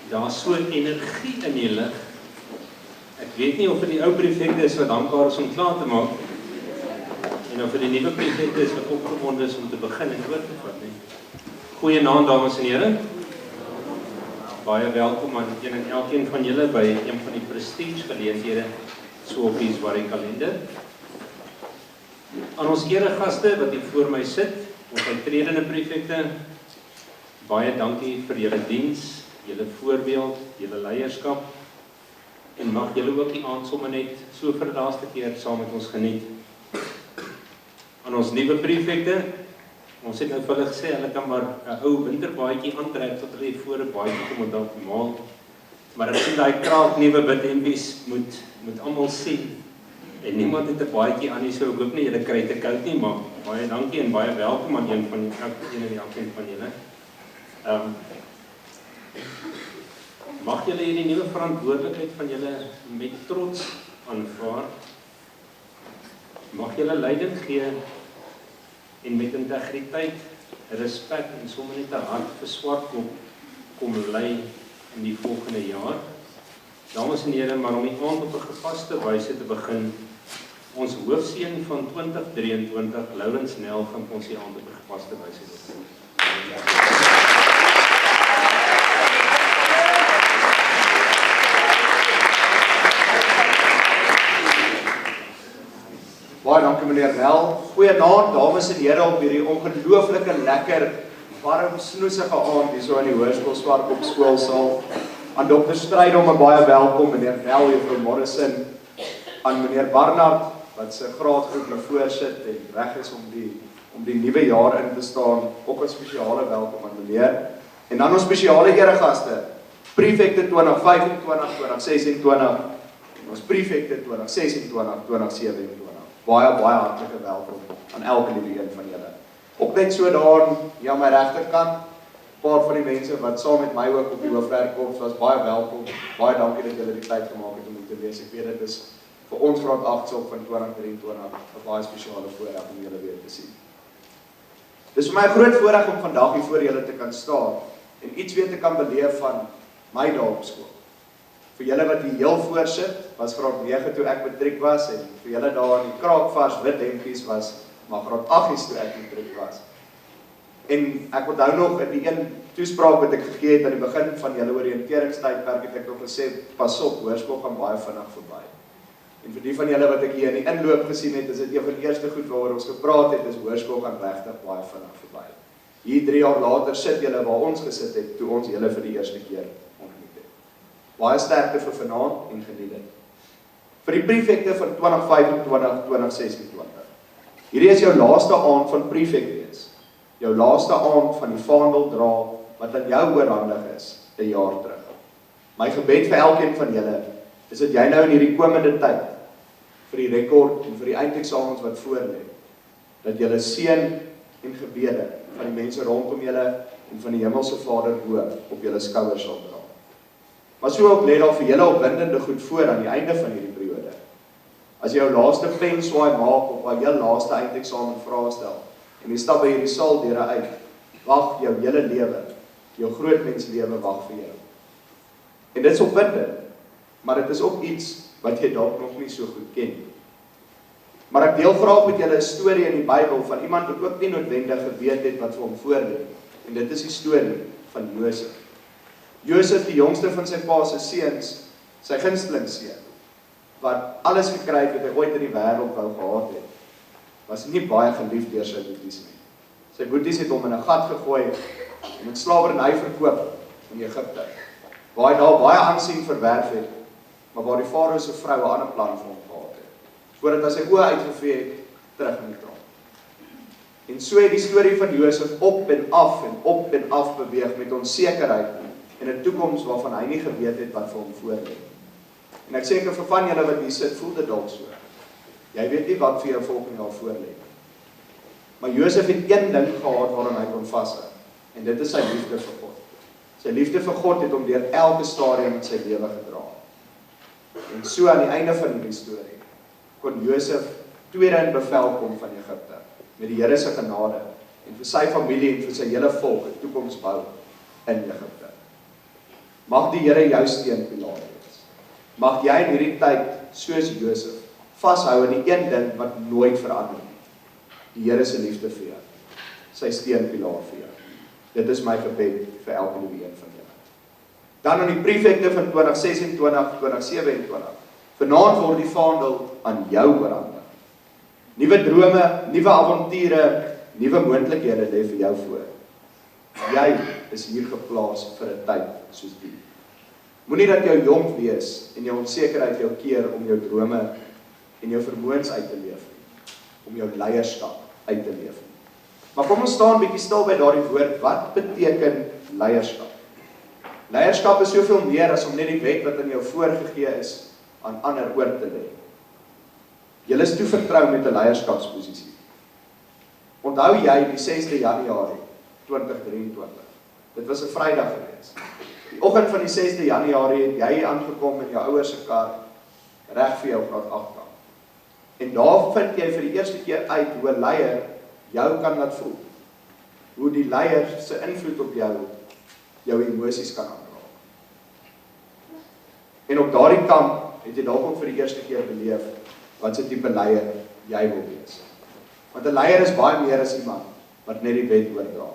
Daar so energie in die lig. Ek weet nie of vir die ou prefekte is wat dankbaar is om klaar te maak, en of vir die nuwe prefekte is wat opgewonde is om te begin en oor te vat nie. Goeienaand dames en here. Baie welkom aan een en elkeen van julle by een van die prestige geleenthede so op die Zwarie kalender. Aan ons eregaste wat hier voor my sit, ons uittredende prefekte, baie dankie vir julle diens, julle voorbeeld, julle leierskap, en mag julle ook die aand sommer net so vir die laaste keer saam met ons geniet. Aan ons nuwe prefekte, ons het nou vir hulle gesê, hulle kan maar 'n ou winterbaadjie aantrek tot hulle voor 'n baadjie kom op maal. Maar ek sien daai kraak nuwe wit hempies moet almal sien. En niemand het 'n baadjie aan nie, so ek hoop nie julle kry te koud nie, maar baie dankie en baie welkom aan een en elkeen van julle. Mag julle hierdie nuwe verantwoordelikheid van julle met trots aanvaar. Mag julle leiding gee en met integriteit, respek en sommer net 'n hart vir Swartkop kom lei in die volgende jaar. Dames en here, maar om die aand op 'n gepaste wyse te begin, ons hoofseun van 2023, Laurens Nel, gaan ons die aand op 'n gepaste wyse doen. Baie dankie meneer Nel. Goeienaand dames en here op hierdie ongelooflike lekker, warm, snoesige aand hier so in die Hoërskool Swartkop skoolsaal. Aan Dr. Strydom baie welkom, meneer Nel, juffrou Morrison, aan meneer Barnard wat sy graadgroep hier voorsit en reg is om die nuwe jaar in te staan. Ook 'n spesiale welkom aan meneer. En dan ons spesiale eregaste, prefekte 2025, 2026 en ons prefekte 2026, 2027. Baie hartlike welkom aan elke liewe een van julle. Ook net so daar hier aan my regterkant, 'n paar van die mense wat saam met my ook op die hoofwerkkorps was, baie welkom. Baie dankie dat julle die tyd gemaak het om hier te wees. Ek weet dit is vir ons graad 8 van 2023 'n baie spesiale voorreg om julle weer te sien. Dis vir my 'n groot voorreg om vandag hier voor julle te kan staan en iets weer te kan beleef van my dae op skool. Vir julle wat hier heel voorsit, was graad 9 toe ek matriek was, en vir julle daar in die kraakvars wit hempies was, maar graad 8 toe ek matriek was. En ek onthou nog in die een toespraak wat ek gegee het aan die begin van julle oriënteringstydperk, het ek nog gesê, pas op, hoërskool gaan baie vinnig verby. En vir die van julle wat ek hier in die inloop gesien het, is dit een van die eerste goed waaroor ons gepraat het, is hoërskool gaan regtig baie vinnig verby. Hier 3 jaar later sit julle waar ons gesit het, toe ons julle vir die eerste keer ontmoet het. Baie sterkte vir vanaand en geniet dit. Vir die prefekte van 2025, 2026. Hierdie is jou laaste aand van prefek wees. Jou laaste aand van die vaandel dra wat aan jou oorhandig is 'n jaar terug. My gebed vir elkeen van julle is dat jy nou in hierdie komende tyd vir die rekord en vir die eindeksamens wat voorlê, dat julle seën en gebede van die mense rondom julle en van die Hemelse Vader bo op julle skouers sal dra. Maar so ook lê daar vir julle opwindende goed voor aan die einde van hierdie periode. As jy jou laaste penswaai maak op jou heel laaste eindeksamen vrae stel en jy stap by hierdie saal deure uit, wag jou hele lewe, jou grootmenslewe wag vir jou. En dit is opwindend, maar dit is ook iets wat jy dalk nog nie so goed ken. Maar ek deel graag met julle 'n storie in die Bybel van iemand wat ook nie noodwendig geweet het wat vir hom voorlê. En dit is die storie van Josef. Josef, die jongste van sy pa se seuns, sy gunsteling seun, wat alles gekry het wat hy ooit in die wêreld wou gehad het, was nie baie geliefd deur sy boeties nie. Sy boeties het hom in 'n gat gegooi en met slawerny verkoop in Egipte, waar hy daar baie aansien verwerf het, maar waar die farao se vrou 'n ander plan vir hom gehad het, voordat hy sy oë uitgevee het, terug in die tronk. En so het die storie van Josef op en af beweeg met onsekerheid en 'n toekoms waarvan hy nie geweet het wat vir hom voorlê. En ek seker vir van julle wat hier sit, voel dit dalk so. Jy weet nie wat vir jou volgende jaar voorlê. Maar Josef het een ding gehad waaraan hy kon vashou, en dit is sy liefde vir God. Sy liefde vir God het hom deur elke stadium in sy lewe gedra. En so aan die einde van die storie kon Josef tweede in bevel kom van Egipte met die Here se genade en vir sy familie en vir sy hele volk 'n toekoms bou in Egipte. Mag die Here jou steunpilaar wees. Mag jy in hierdie tyd, soos Josef, vashou in die een ding wat nooit verander nie. Die Here se liefde vir jou. Sy steunpilaar vir jou. Dit is my gebed vir elke liewe een van julle. Dan aan die prefekte van 2026, 2027. Vanaand word die vaandel aan jou oorhandig. Nuwe drome, nuwe avonture, nuwe moontlikhede lê vir jou voor. Jy is hier geplaas vir 'n tyd soos die. Moenie dat jou jonk wees en jou onsekerheid jou keer om jou drome en jou vermoëns uit te leef nie, om jou leierskap uit te leef nie. Maar kom ons staan bietjie stil by daardie woord. Wat beteken leierskap? Leierskap is soveel meer as om net die wet wat aan jou voorgegee is aan ander oor te lê. Jy is toevertrou met 'n leierskapsposisie. Onthou jy die 6de Januarie 2023. Dit was 'n Vrydag gewees. Die oggend van die 6de Januarie het jy aangekom in jou ouers se kar reg vir jou graad 8 gaan. En daar vind jy vir die eerste keer uit hoe 'n leier jou kan laat voel. Hoe die leier se invloed op jou emosies kan aanraak. En op daardie kamp het jy dalk ook vir die eerste keer beleef wat se tipe leier jy wil wees. Want 'n leier is baie meer as iemand wat net die wet oordra.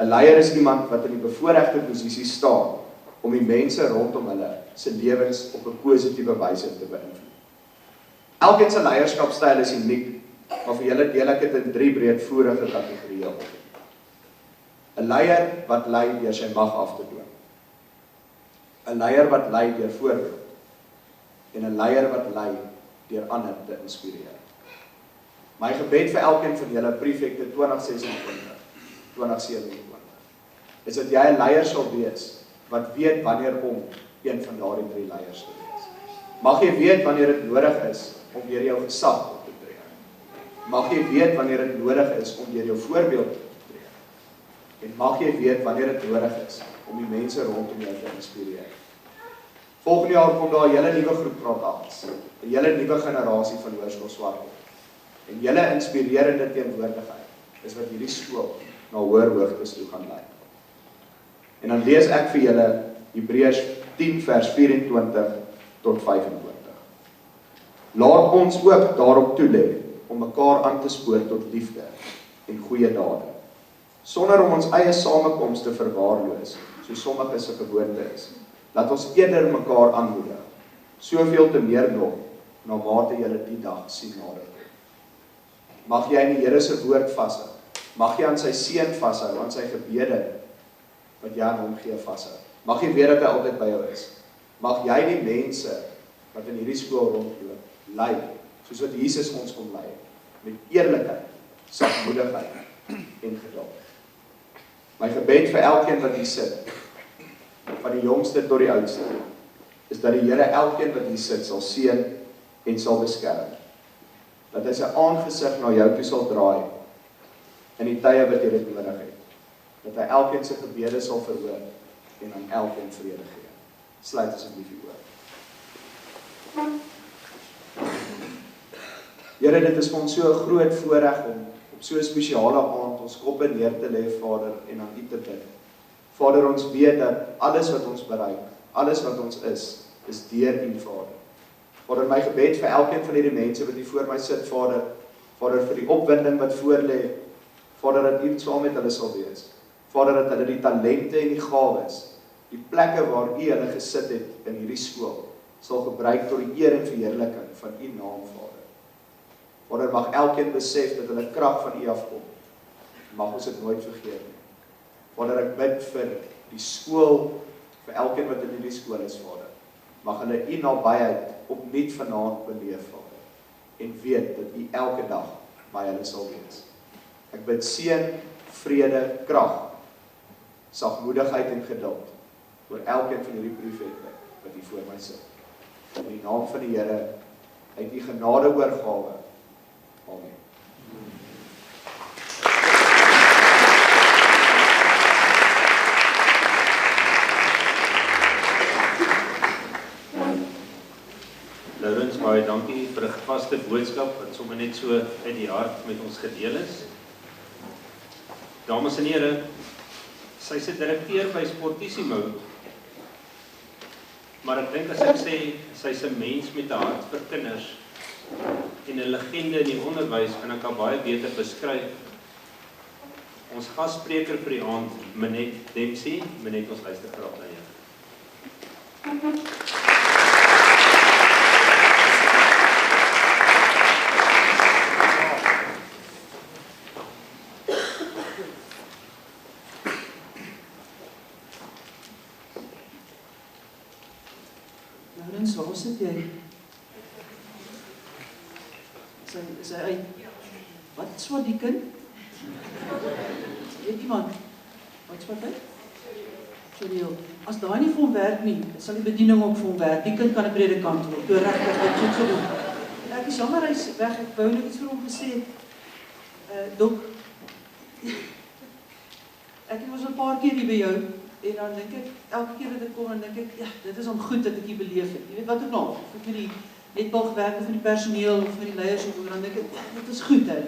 'n Leier is iemand wat in die bevoorregte posisie staan om die mense rondom hulle se lewens op 'n positiewe wyse te beïnvloed. Elkeen se leierskapstyl is uniek, maar vir julle deel ek dit in 3 breedvoerige kategorieë op. 'n Leier wat lei deur sy mag af te dwing. 'n Leier wat lei deur voorbeeld. En 'n leier wat lei deur ander te inspireer. My gebed vir elkeen van julle prefekte 2026, 2027, is dat jy 'n leier sal wees wat weet wanneer om een van daardie 3 leiers te wees. Mag jy weet wanneer dit nodig is om deur jou gesag op te tree. Mag jy weet wanneer dit nodig is om deur jou voorbeeld te tree. En mag jy weet wanneer dit nodig is om die mense rondom jou te inspireer. Volgende jaar kom daar 'n hele nuwe groep praaters, 'n hele nuwe generasie van Hoërskool Swartkom. En julle inspirerende teenwoordigheid is wat hierdie skool na hoër hoogtes toe gaan lei. En dan lees ek vir julle Hebreërs 10 vers 24 tot 25. Laat ons ook daarop toelê om mekaar aan te spoor tot liefde en goeie dade, sonder om ons eie samekomste te verwaarloos, soos sommige se gewoonte is. Laat ons eerder mekaar aanmoedig, soveel te meer nog, na mate julle die dag sien nader. Mag jy in die Here se woord vashou, mag jy aan sy seën vashou, aan sy gebede, wat jy aan hom gee vashou. Mag jy weet dat hy altyd by jou is. Mag jy die mense, wat in hierdie skool rondloop, lei, soos wat Jesus ons kom lei, met eerlikheid, sagmoedigheid en geduld. My gebed vir elkeen wat hier sit, van die jongste tot die oudste, is dat die Here elkeen wat hier sit sal seën en sal beskerm. Dat hy sy aangesig na jou toe sal draai in die tye wat jy dit nodig het. Dat hy elkeen se gebede sal verhoor en aan elkeen vrede gee. Sluit asseblief die oë. Here, dit is vir ons so 'n groot voorreg om op so 'n spesiale aand ons koppe neer te lê, Vader, en aan U te bid. Vader, ons weet dat alles wat ons bereik, alles wat ons is deur U, Vader. Vader, my gebed vir elkeen van hierdie mense wat hier voor my sit, Vader, vir die opwinding wat voorlê, Vader, dat U saam met hulle sal wees. Vader, dat hulle die talente en die gawes, die plekke waar U hulle gesit het in hierdie skool, sal gebruik tot die eer en verheerliking van U naam, Vader. Vader, mag elkeen besef dat hulle krag van U afkom. Mag ons dit nooit vergeet nie. Vader, ek bid vir die skool, vir elkeen wat in hierdie skool is, Vader. Mag hulle U nabyheid opnuut vanaand beleef, Vader. En weet dat U elke dag by hulle sal wees. Ek bid seën, vrede, krag, sagmoedigheid en geduld oor elkeen van hierdie prefekte wat hier voor my sit. In die naam van die Here, uit U genade oorgawe. Amen. Laurens, baie dankie vir 'n gevaste boodskap wat sommer net so uit die hart met ons gedeel is. Dames en here, sy is 'n direkteur by Sportissimo Maar ek dink as ek sê, sy's 'n mens met 'n hart vir kinders en 'n legende in die onderwys, kan ek haar baie beter beskryf. Ons gasspreker vir die aand, Minette Dempsey. Minette, ons luister graag na jou. Laurens, waar sit jy? Is hy uit? Wat swat die kind? Weet iemand? Wat swat hy? Sorry, as daai nie vir hom werk nie, sal die bediening ook vir hom werk. Die kind kan 'n predikant word. Toe regtig, ek het so gedoen. Ek is jammer hy's weg. Ek wou net iets vir hom gesê het. Dok, ek was 'n paar keer hier by jou en dan dink ek, elke keer dat ek kom, dan dink ek, ja, dit is om goed dat ek hier beleef het. Jy weet wat ook nou, of ek met die netbal gewerk of met die personeel of met die leiers of dan dink ek, ja, dit is goed hè.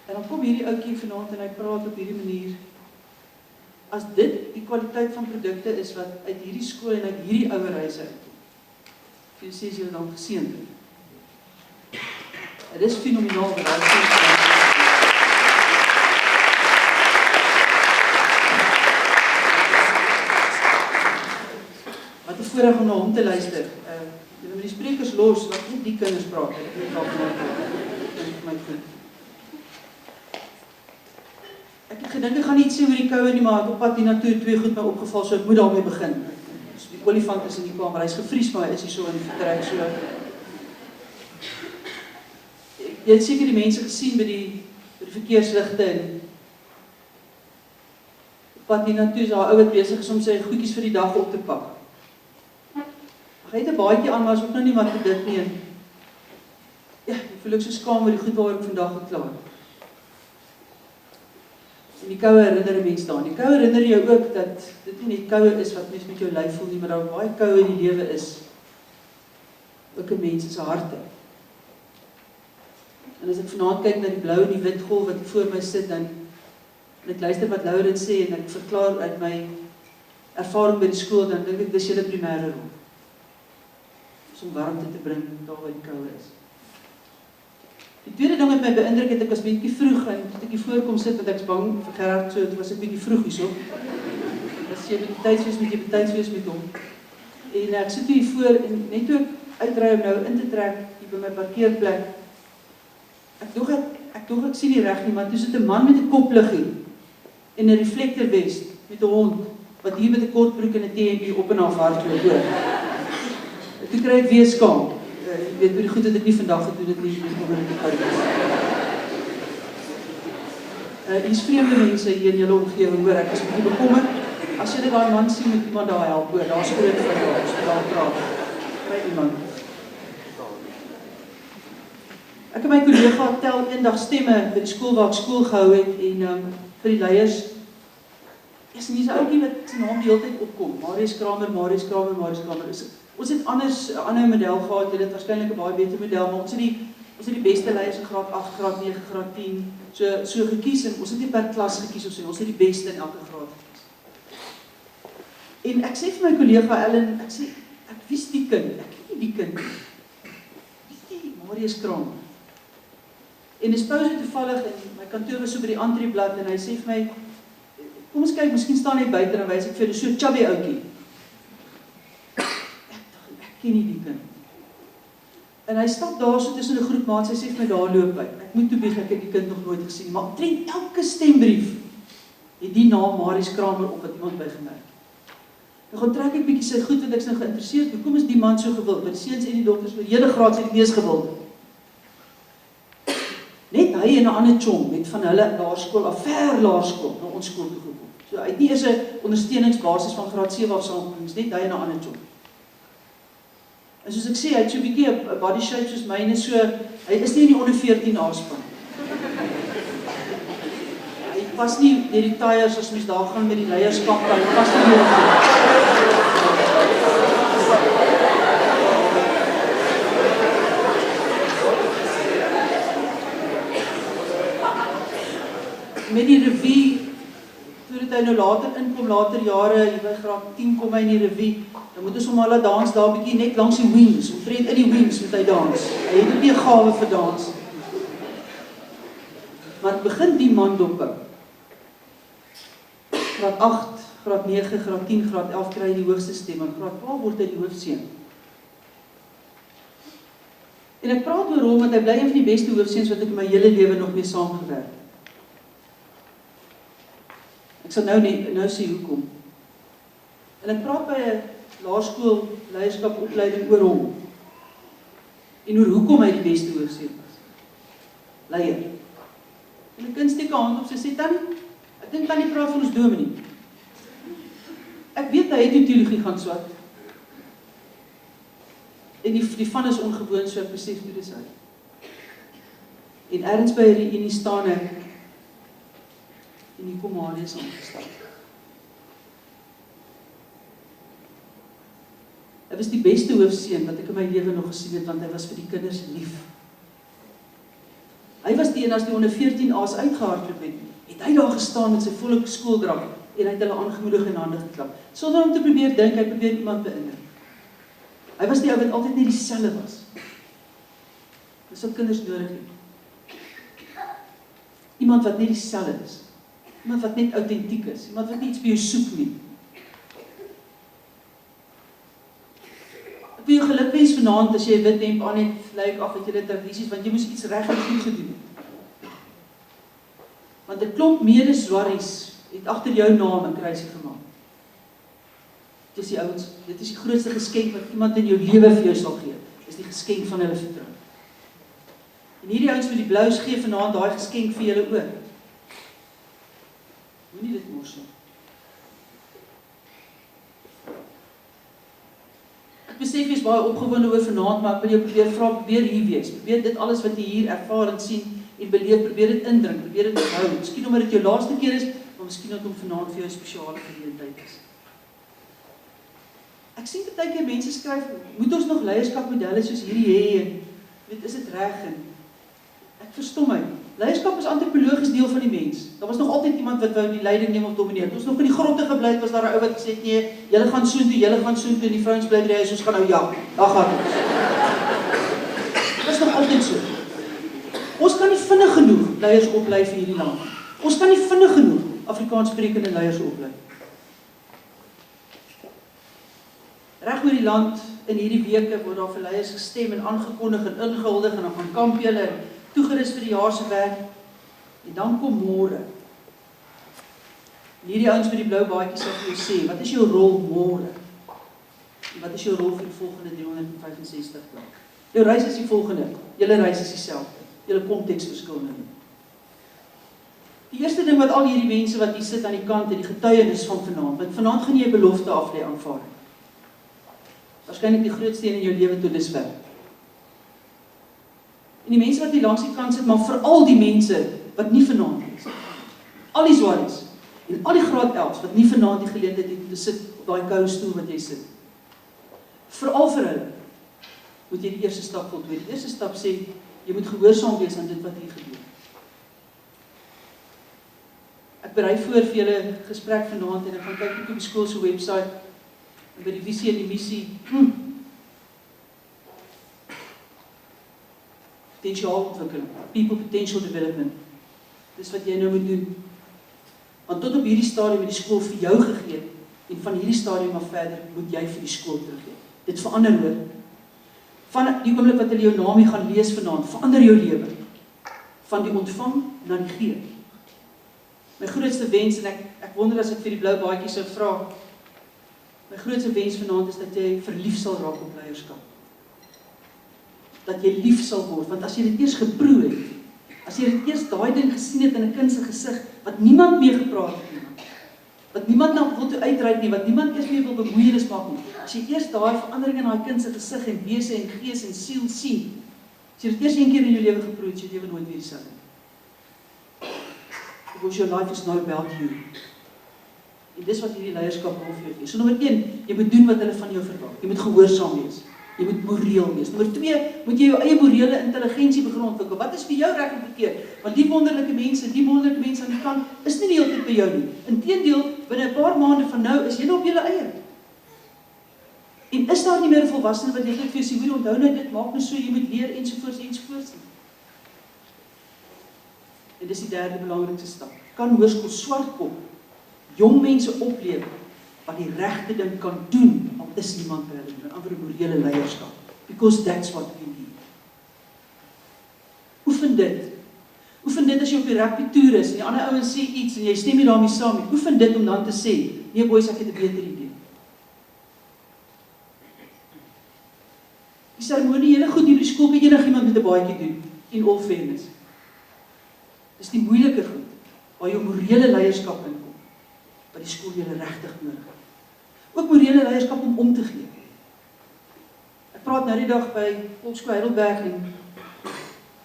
En dan kom hierdie ouetjie vanaand en hy praat op hierdie manier. As dit die kwaliteit van produkte is wat uit hierdie skool en uit hierdie ouerhuise uitkom, jy sê jy dan geseënd. Dit is fenomenaal wat hy sê. Wat 'n voorreg om na hom te luister. Jy moet die sprekers los, laat nie die kinders praat. Ek weet al van my goed. Ek het gedink ek gaan nie sê oor die koue nie, maar op pad hiernatoe 2 goed my opgeval, so ek moet daarmee begin. So die olifant is in die kamer, hy's gevries, maar hy is hier so in die vertrek so. Jy het seker die mense gesien by die verkeersligte en op pad hiernatoe is daar ou wat besig is om sy goedjies vir die dag op te pak. Hy het 'n baadjie aan, maar is ook nou nie wat vir dit nie. Ja, ek voel ek so skaam oor die goed waar ek vandag geklaar. En die koue herinner 'n mens daaraan. Die koue herinner jou ook dat dit nie net koue is wat mens met jou lyf voel nie, maar dat baie koue in die lewe is. Ook 'n mens se harte. En as ek vanaand kyk na die blou en die wit golf wat voor my sit, dan en ek luister wat Laurens sê en ek verklaar uit my ervaring by die skool, dan dink ek dis julle primêre rol. Om warmte te bring daar waar die koue is. Die tweede ding wat my beïndruk het, ek was bietjie vroeg en toe ek hier voorkom sit, want ek's bang vir Gerard, so was ek bietjie vroeg hierso. As jy betyds wees, moet jy betyds wees met hom. En ek sit hier voor en net toe ek uitry om nou in te trek hier by my parkeerplek. Ek dog ek sien nie reg nie, maar toe sit 'n man met 'n kopliggie en 'n reflektorvest met 'n hond wat hier met 'n kortbroek en 'n T&B op en af hardloop hoor. Toe kry ek weer skaam. Ek weet hoe die goed het ek nie vandag gedoen het nie, oor die park. Hier's vreemde mense hier in julle omgewing, hoor, ek is bietjie bekommerd. As jy daai man sien met iemand daar help, hoor, daar's groot vir ons, daar praat. Kry iemand. Ek en my kollega tel eendag stemme by die skool waar ek skool gehou het en vir die leiers. Is nie so 'n ouetjie wat sy naam die hele tyd opkom. Marius Kramer. Ons het 'n ander model gehad, dit het waarskynlik 'n baie beter model, maar ons het die beste leiers in graad 8, graad 9, graad 10, so gekies en ons het nie per klas gekies of so, ons het die beste in elke graad gekies. En ek sê vir my kollega Ellen, ek sê, wie's die kind? Ek ken nie die kind nie. Wie's die Marius Kramer? En dis pouse toevallig en my kantoor was so by die entreeblad en hy sê vir my, kom ons kyk, miskien staan hy buite en wys ek vir so 'n chubby ouetjie. Ek ken nie die kind. En hy stap daar so tussen 'n groep maats, hy sê vir my daar loop hy. Ek moet toe bieg, ek het die kind nog nooit gesien, maar omtrent elke stembrief het die naam Marius Kramer op wat iemand bygemerk. Nou gaan trek ek bietjie sy goed want ek's nou geïnteresseerd. Hoekom is die man so gewild? By die seuns en die dogters oor hele graad se die mees gewild. Net hy en 'n ander chom het van hulle laerskool af, ver laerskool, na ons skool toe gekom. So hy het nie eens 'n ondersteuningsbasis van graad 7 af saamgekom, net hy en 'n ander chom. En soos ek sê, hy het so 'n bietjie 'n body shape soos myne, so hy is nie in die onder 14 A-span. Hy pas nie deur die tyres as mens daar gaan met die leierskap, hy pas nie meer. Met die revue, toe het hy nou later inkom, later jare, jy by graad 10 kom hy in die revue, dan moet ons hom al dans daar 'n bietjie net langs die wings, omtrent in die wings moet hy dans. Hy het nie 'n gawe vir dans. Maar begin die man dophou. Graad 8, graad 9, graad 10, graad 11 kry hy die hoogste stem, en graad 12 word hy die hoofseun. En ek praat oor hom, want hy bly een van die beste hoofseuns wat ek in my hele lewe nog mee saamgewerk het. Ek sal nou sê hoekom. En ek praat by 'n laerskool leierskapopleiding oor hom. En oor hoekom hy die beste hoofseun was. Leier. En 'n kind steek 'n hand op, sy sê, Tannie, ek dink Tannie praat van ons dominee. Ek weet hy het die teologie gaan swat. En die van is ongewoon, so ek besef toe dis hy. En ergens by 'n reunie staan ek, en die komade is aangestap. Hy was die beste hoofseun wat ek in my lewe nog gesien het, want hy was vir die kinders lief. Hy was die een as die onder 14 A's uitgehardloop het hy daar gestaan met sy volle skooldrag, en hy het hulle aangemoedig en hande geklap. Sonder om te probeer dink, hy probeer iemand beïndruk. Hy was die ou wat altyd net dieselfde was. Dis wat kinders nodig het. Iemand wat net dieselfde is. Iemand wat net autentiek is. Iemand wat nie iets by jou soek nie. Ek wil jou gelukwens vanaand as jy 'n wit hemp aan het, lyk af dat jy dit tradisies, want jy moes iets reg en goed gedoen het. Want 'n klomp mede-swarries het agter jou naam 'n kruisie gemaak. Dit is die ouens, dit is die grootste geskenk wat iemand in jou lewe vir jou sal gee. Dis die geskenk van hulle vertroue. En hierdie ouens met die blous gee vanaand daai geskenk vir julle ook. Moenie dit mors nie. Ek besef jy is baie opgewonde oor vanaand, maar ek wil jou probeer vra, probeer hier wees. Probeer dit alles wat jy hier ervaar en sien en beleef, probeer dit indrink, probeer dit onthou. Miskien omdat dit jou laaste keer is, maar miskien omdat hom vanaand vir jou 'n spesiale geleentheid is. Ek sien baie keer mense skryf, moet ons nog leierskapmodelle soos hierdie hê en weet, is dit reg? En ek verstom my. Leierskap is antropologies deel van die mens. Daar was nog altyd iemand wat wou die leiding neem of domineer. Ons nog in die grotte gebly het, was daar 'n ou wat gesê het, nee, julle gaan soontoe, en die vrouens bly by die huis, ons gaan nou ja. Daar gaan ons. Dit is nog altyd so. Ons kan nie vinnig genoeg leiers oplei vir hierdie land. Ons kan nie vinnig genoeg Afrikaans sprekende leiers oplei. Reg oor die land in hierdie weke word daar vir leiers gestem en aangekondig en ingehuldig en dan gaan kamp julle en toegerus vir die jaar se werk. En dan kom môre. Hierdie ouens met die blou baadjies sal vir jou sê, wat is jou rol môre? En wat is jou rol vir die volgende 365 dae? Jou reis is die volgende. Julle reis is dieselfde. Julle konteks verskil nie. Die eerste ding wat al hierdie mense wat hier sit aan die kant en die getuienis van vanaand, want vanaand gaan jy 'n belofte af lê aanvaar. Waarskynlik die grootste een in jou lewe tot dusver. En die mense wat hier langs die kant sit, maar veral die mense wat nie vanaand is. Al die swaries en al die graad 11s wat nie vanaand die geleentheid het om te sit op daai koue stoel wat jy sit. Veral vir hulle moet jy die eerste stap voltooi. Die eerste stap sê jy moet gehoorsaam wees aan dit wat hier gebeur. Ek berei voor vir julle gesprek vanaand en ek gaan kyk op die skool se webwerf en by die visie en die missie. Potensiaalontwikkeling, people potential development. Dis wat jy nou moet doen. Want tot op hierdie stadium het die skool vir jou gegee en van hierdie stadium af verder moet jy vir die skool teruggee. Dit verander hoor. Van die oomblik wat hulle jou naam hier gaan lees vanaand, verander jou lewe. Van die ontvang na die gee. My grootste wens, en ek wonder as ek vir die blou baadjies sou vra, my grootste wens vanaand is dat jy verlief sal raak op leierskap. Dat jy lief sal word, want as jy dit eers geproe het, as jy dit eers daai ding gesien het in 'n kind se gesig, wat niemand mee gepraat het nie, wat niemand na wil toe uitreik nie, wat niemand eers mee wil bemoeienis maak nie, as jy eers daai verandering in daai kind se gesig en wese en gees en siel sien, as jy dit eers een keer in jou lewe geproe het, jy lewe nooit weer dieselfde. Because your life is not about you. En dis wat hierdie leierskap wil vir jou gee. So nommer 1, jy moet doen wat hulle van jou verwag. Jy moet gehoorsaam wees. Jy moet moreel wees. Nommer 2, moet jy jou eie morele intelligensie begin ontwikkel. Wat is vir jou reg en verkeerd? Want die wonderlike mense aan die kant, is nie die hele tyd by jou nie. Inteendeel, binne 'n paar maande van nou, is julle op julle eie. En is daar nie meer 'n volwassene wat net vir jou sê, hoor, onthou nou dit, maak nou so, jy moet leer, ensovoorts. En dis die derde belangrikste stap. Kan hoërskool swartkop jong mense opleer wat die regte ding kan doen, al is niemand by hulle, met ander morele leierskap. Because that's what we need. Oefen dit. Oefen dit as jy op die rugby toer is, en die ander ouens sê iets, en jy stem nie daarmee saam nie. Oefen dit om dan te sê, nee boys, ek het 'n beter idee. Die seremoniele goed hier by die skool kan enigiemand met 'n baadjie doen, in all fairness. Dis die moeiliker goed, waar jou morele leierskap inkom, wat die skool julle regtig nodig het. Ook morele leierskap om te gee. Ek praat nou die dag by Volksskool Heidelberg en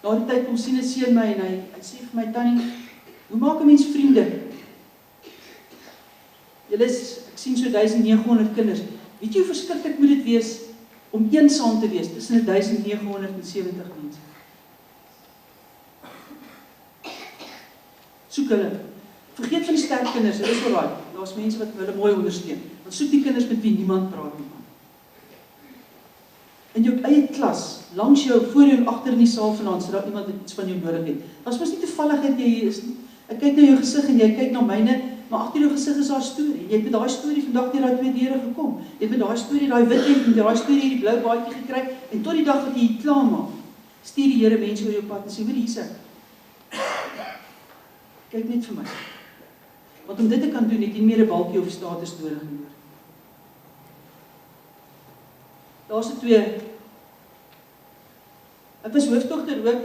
na die tyd kom sien 'n seun my en hy sê vir my, Tannie, hoe maak 'n mens vriende? Julle is, ek sien so 1900 kinders. Weet jy hoe verskriklik moet dit wees om eensaam te wees tussen 1970 mense? Soek hulle. Vergeet van die sterk kinders, hulle is alraai. Daar's mense wat hulle mooi ondersteun. Dan soek die kinders met wie niemand praat nie. In jou eie klas, langs jou, voor jou en agter in die saal vanaand, sodat iemand iets van jou nodig het. Daar's mos nie toevalligheid jy hier is nie. Ek kyk na jou gesig en jy kyk na myne, maar agter jou gesig is daar 'n storie. Jy het met daai storie vandag deur daai 2 deure gekom. Jy het met daai storie, daai wit hemp en daai storie hierdie blou baadjie gekry en tot die dag wat jy hier klaar maak, stuur die Here mense oor jou pad en sê, hoor hier's ek. Kyk net vir my. Want om dit te kan doen, het jy nie meer 'n balkie of status nodig nie. Laaste 2. Ek was hoofdogter ook.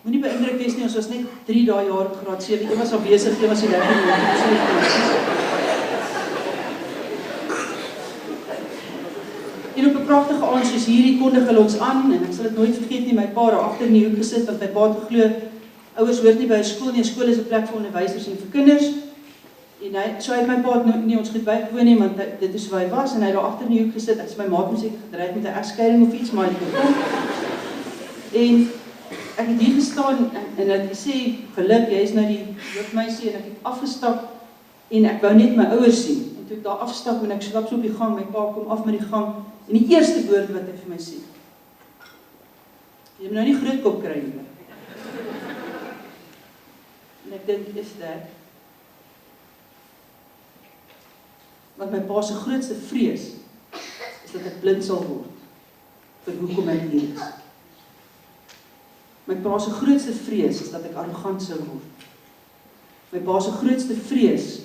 Moenie beïndruk wees nie, ons was net 3 dae jaar op graad 7. Een was al besig, een was die lekker jaar. En op 'n pragtige aand soos hierdie kondig hulle ons aan en ek sal dit nooit vergeet nie, my pa daar agter in die hoek gesit want my pa het geglo ouers hoort nie by 'n skool nie, 'n skool is 'n plek vir onderwysers en vir kinders. En hy het my pa nie ons goed bygewoon nie, want dit is waar hy was, en hy daar agter in die hoek gesit, ek sê my maat moes seker gedreig met 'n egskeiding of iets, maar hy het gekom. En ek het hier gestaan, en hy sê, geluk, jy is nou die hoofmeisie, en ek het afgestap, en ek wou net my ouers sien, en toe ek daar afstap, en ek stap so op die gang, my pa kom af met die gang, en die eerste woord wat hy vir my sê, jy moet nou nie grootkop kry nie. En ek dink, is dit? Want my pa se grootste vrees is dat ek blind sal word vir hoekom ek hier is. My pa se grootste vrees is dat ek arrogant sou word. My pa se grootste vrees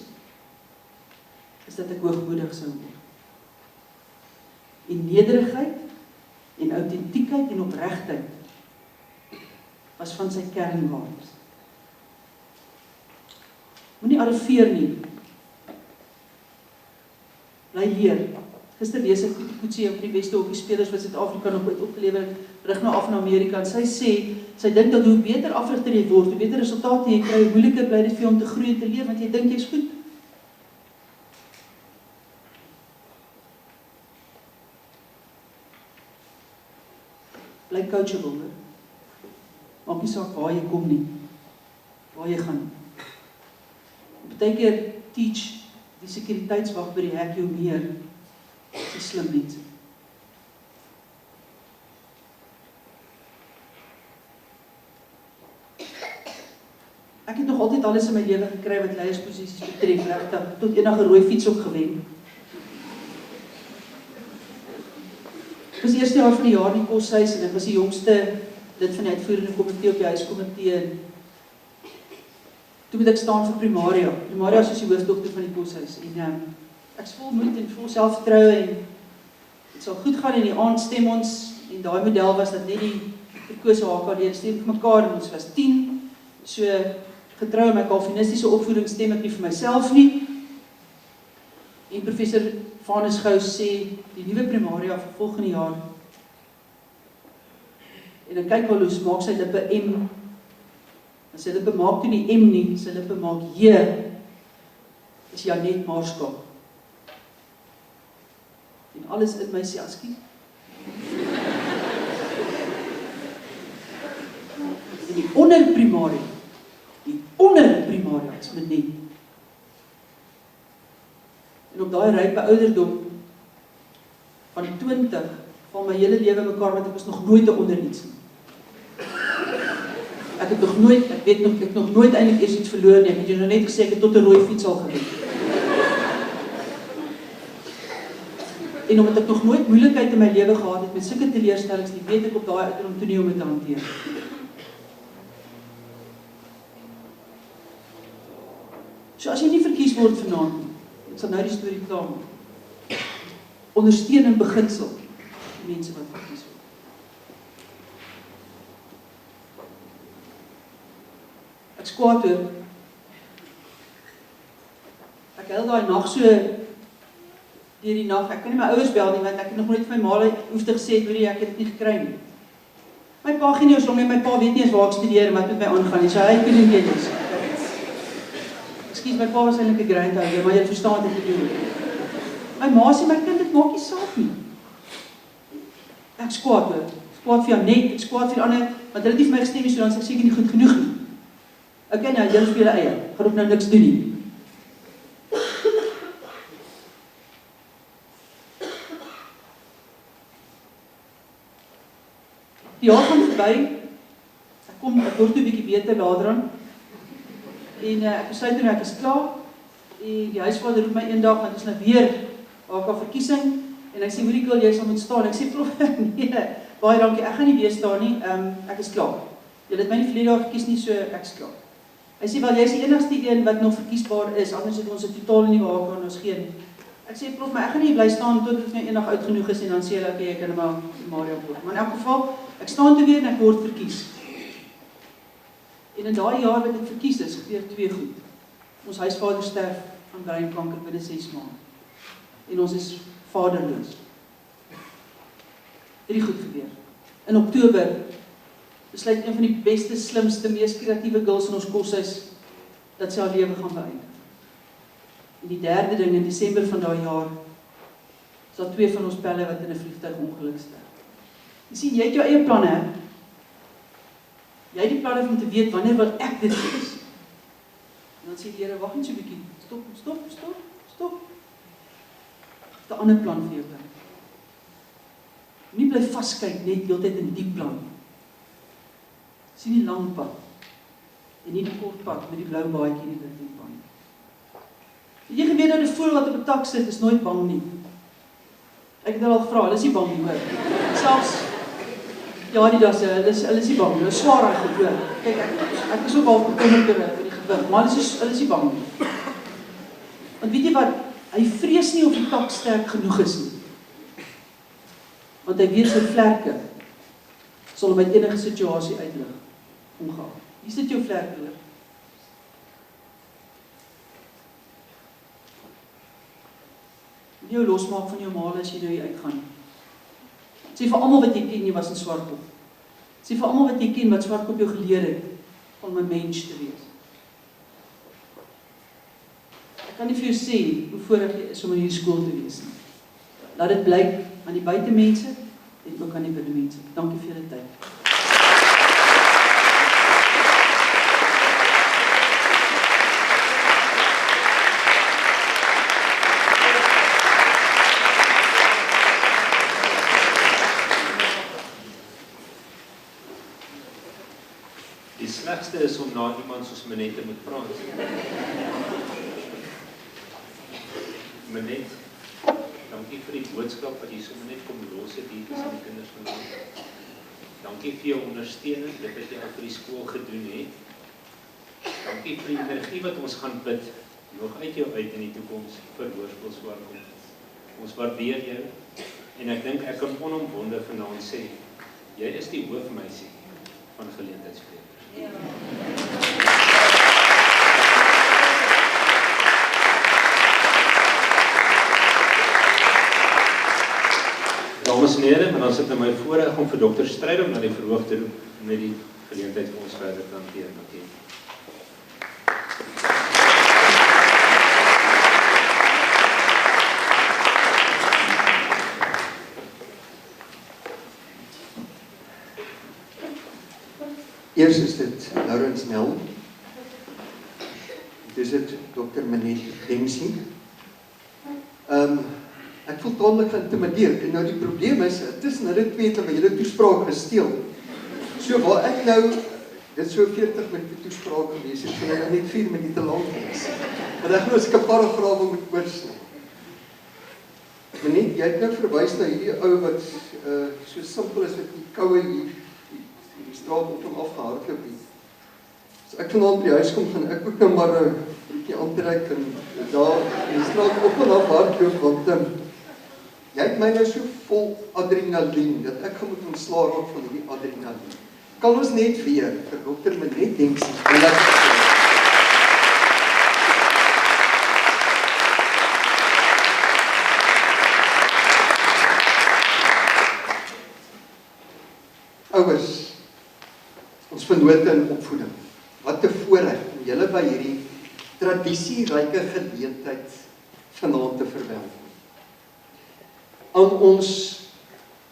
is dat ek hoogmoedig sou word. En nederigheid en autentiekheid en opregtheid was van sy kernwaardes. Moenie arriveer nie. Bly leer. Gister lees ek Koetsie van die beste hokkiespelers wat Suid-Afrika nog ooit opgelewer het, rig nou af in Amerika, en sy sê, sy dink dat hoe beter afrigter jy word, hoe beter resultate jy kry, hoe moeiliker bly dit vir jou om te groei en te leer, want jy dink jy's goed. Bly coachable, maak nie saak waar jy kom nie, waar jy gaan. Partykeer teach die sekuriteitswag by die hek jou meer as die slim mense. Ek het nog altyd alles in my lewe gekry wat leiersposisies betref, regtig, tot enige rooi fiets ook gewen. Ek was eerste jaar van die jaar in die koshuis en ek was die jongste lid van die uitvoerende komitee op die huiskomitee en toe moet ek staan vir primaria. Primaria is soos die hoofdokter van die koshuis. En ek is vol moed en vol selfvertroue en dit sal goed gaan in die aand stem ons en daai model was dat net die verkose HKD stem vir mekaar en ons was 10. So getrou in my kalvinistiese opvoeding stem ek nie vir myself nie. En professor Vanus Gous sê die nuwe primaria vir volgende jaar. En dan kyk Wallace maak sy lippe M. En sy lippe maak toe nie M nie, sy lippe maak J, is Janet Maarskap. En alles in my sê, askies, En die onderprimaria's met nie. En op daai rype ouderdom van 20 van my hele lewe mekaar wat ek was nog nooit 'n onder iets nie. Ek het nog nooit eintlik eers iets verloor nie. Ek het jou nou net gesê ek het tot 'n rooi fiets al gewen. En omdat ek nog nooit moeilikheid in my lewe gehad het met sulke teleurstellings nie, weet ek op daai ouderdom toe nie om dit te hanteer. So as jy nie verkies word vanaand nie, ek sal nou die storie klaar maak. Ondersteun in beginsel die mense wat verkies word. Ek is kwaad oor. Ek hel daai nag so deur die nag. Ek kan nie my ouers bel nie want ek het nog nooit vir my ma hoef te gesê hoorie ek het dit nie gekry nie. My pa gee nie ons long nie, my pa weet nie eens waar ek studeer en wat met my aangaan nie. So hy kan nie weet nie. Ekskuus, my pa was eintlik 'n grandhouder, maar jy verstaan wat ek bedoel. My ma sê my kind dit maak nie saak nie. Ek is kwaad oor. Ek is kwaad vir Janet, ek is kwaad vir ander, want hulle het nie vir my gestem nie, so dan is ek seker nie goed genoeg nie. Okay, nou, julle speel eie. Gaan ook nou niks doen nie. Die jaar gaan verby. Ek word toe 'n bietjie beter later aan. En ek besluit toe ek is klaar. En die huisvader roep my eendag, want ons nou weer haar verkiesing. En hy sê, hoorie girl, jy sal moet staan. Ek sê, prof, nee, baie dankie, ek gaan nie weer staan nie. Ek is klaar. Julle het my nie verlede jaar gekies nie, so ek is klaar. Hy sê, wel, jy is die enigste een wat nog verkiesbaar is, anders het ons 'n totaal nie waar kan ons geen. Ek sê, prof, maar ek gaan nie bly staan tot dit my eendag oud genoeg is en dan sê hulle, okay, ek kan maar Mario word. Maar in elk geval, ek staan toe weer en ek word verkies. En in daai jaar wat ek verkies is, gebeur twee goed. Ons huisvader sterf aan breinkanker binne 6 maande. En ons is vaderloos. Dit goed gebeur. In Oktober besluit een van die beste, slimste, mees kreatiewe girls in ons koshuis dat sy haar lewe gaan beëindig. En die derde ding, in Desember van daai jaar, is daar 2 van ons pelle wat in 'n vliegtuigongeluk sterf. Jy sien, jy het jou eie planne, hè? Jy het die planne om te weet wanneer wil ek dit wees. En dan sê die Here, wag net so 'n bietjie. Stop. 'n ander plan vir jou bly. Nie bly vaskyk net heeltyd in die plan. Sien die lang pad. En nie die kort pad met die blou baadjie in die witbaan. Jy geweet dat 'n voël wat op 'n tak sit is nooit bang nie. Ek het al gevra, hulle is nie bang nie, hoor. Selfs ja, die dasse, hulle is nie bang nie. Hulle is swaar reg goed, hoor. Kyk, ek is ook al bekommerd oor die gewig, maar hulle is nie bang nie. Want weet jy wat? Hy vrees nie of die tak sterk genoeg is nie. Want hy weet sy vlerke sal hom uit enige situasie uitlig. Ongeag. Hier sit jou vlerke, hoor. Jou losmaak van jou maal as jy nou hier uitgaan. Sê vir almal wat jy ken, jy was in Swartkop. Sê vir almal wat jy ken wat Swartkop jou geleer het om 'n mens te wees. Ek kan nie vir jou sê hoe voorreg jy is om in hierdie skool te wees nie. Laat dit blyk aan die buitemense en ook aan die binnemense. Dankie vir julle tyd. Die slegste is om na iemand soos Manet te moet praat. Manet, dankie vir die boodskap wat jy sommer net kom los het hier tussen die kinders vandag. Dankie vir jou ondersteuning, dit wat jy al vir die skool gedoen het. Dankie vir die energie wat ons gaan put, nog uit jou uit in die toekoms vir Hoërskool Swartkop. Ons waardeer jou, en ek dink ek kan onomwonde vanaand sê, jy is die hoofmeisie van geleentheidsvreders. Ja. Dames en heren, maar dan sit my voorreg om vir Dr. Strydom na die verhoog te roep en met die geleentheid vir ons verder te hanteer. Eers is dit Laurens Nel. Dit is dit Dr. Manet Dempsey. Ek voel tamelik geïntimideerd. En nou die probleem is, tussen hulle twee het hulle julle toespraak gesteel. So waar ek nou, dit so 40 minute toespraak gewees het, kan ek net 4 minute lang wees. Maar ek geloof as ek 'n paragraaf moet oorsny. Manet, jy het nou verwys na hierdie ou wat so simpel is met die koue hier, die straat op hom afgehardloop het. As ek vanaand by die huis kom, gaan ek ook nou maar 'n bietjie aantrek en daar in die straat op en af hardloop, want jy het my nou so vol adrenalien, dat ek gaan moet ontslaa raak van hierdie adrenalien. Kan ons net weer vir Dr. Manet Dempsey, ouers, ons vennote in opvoeding, wat 'n voorreg om julle by hierdie tradisieryke geleentheid vanaand te verwelkom. Aan ons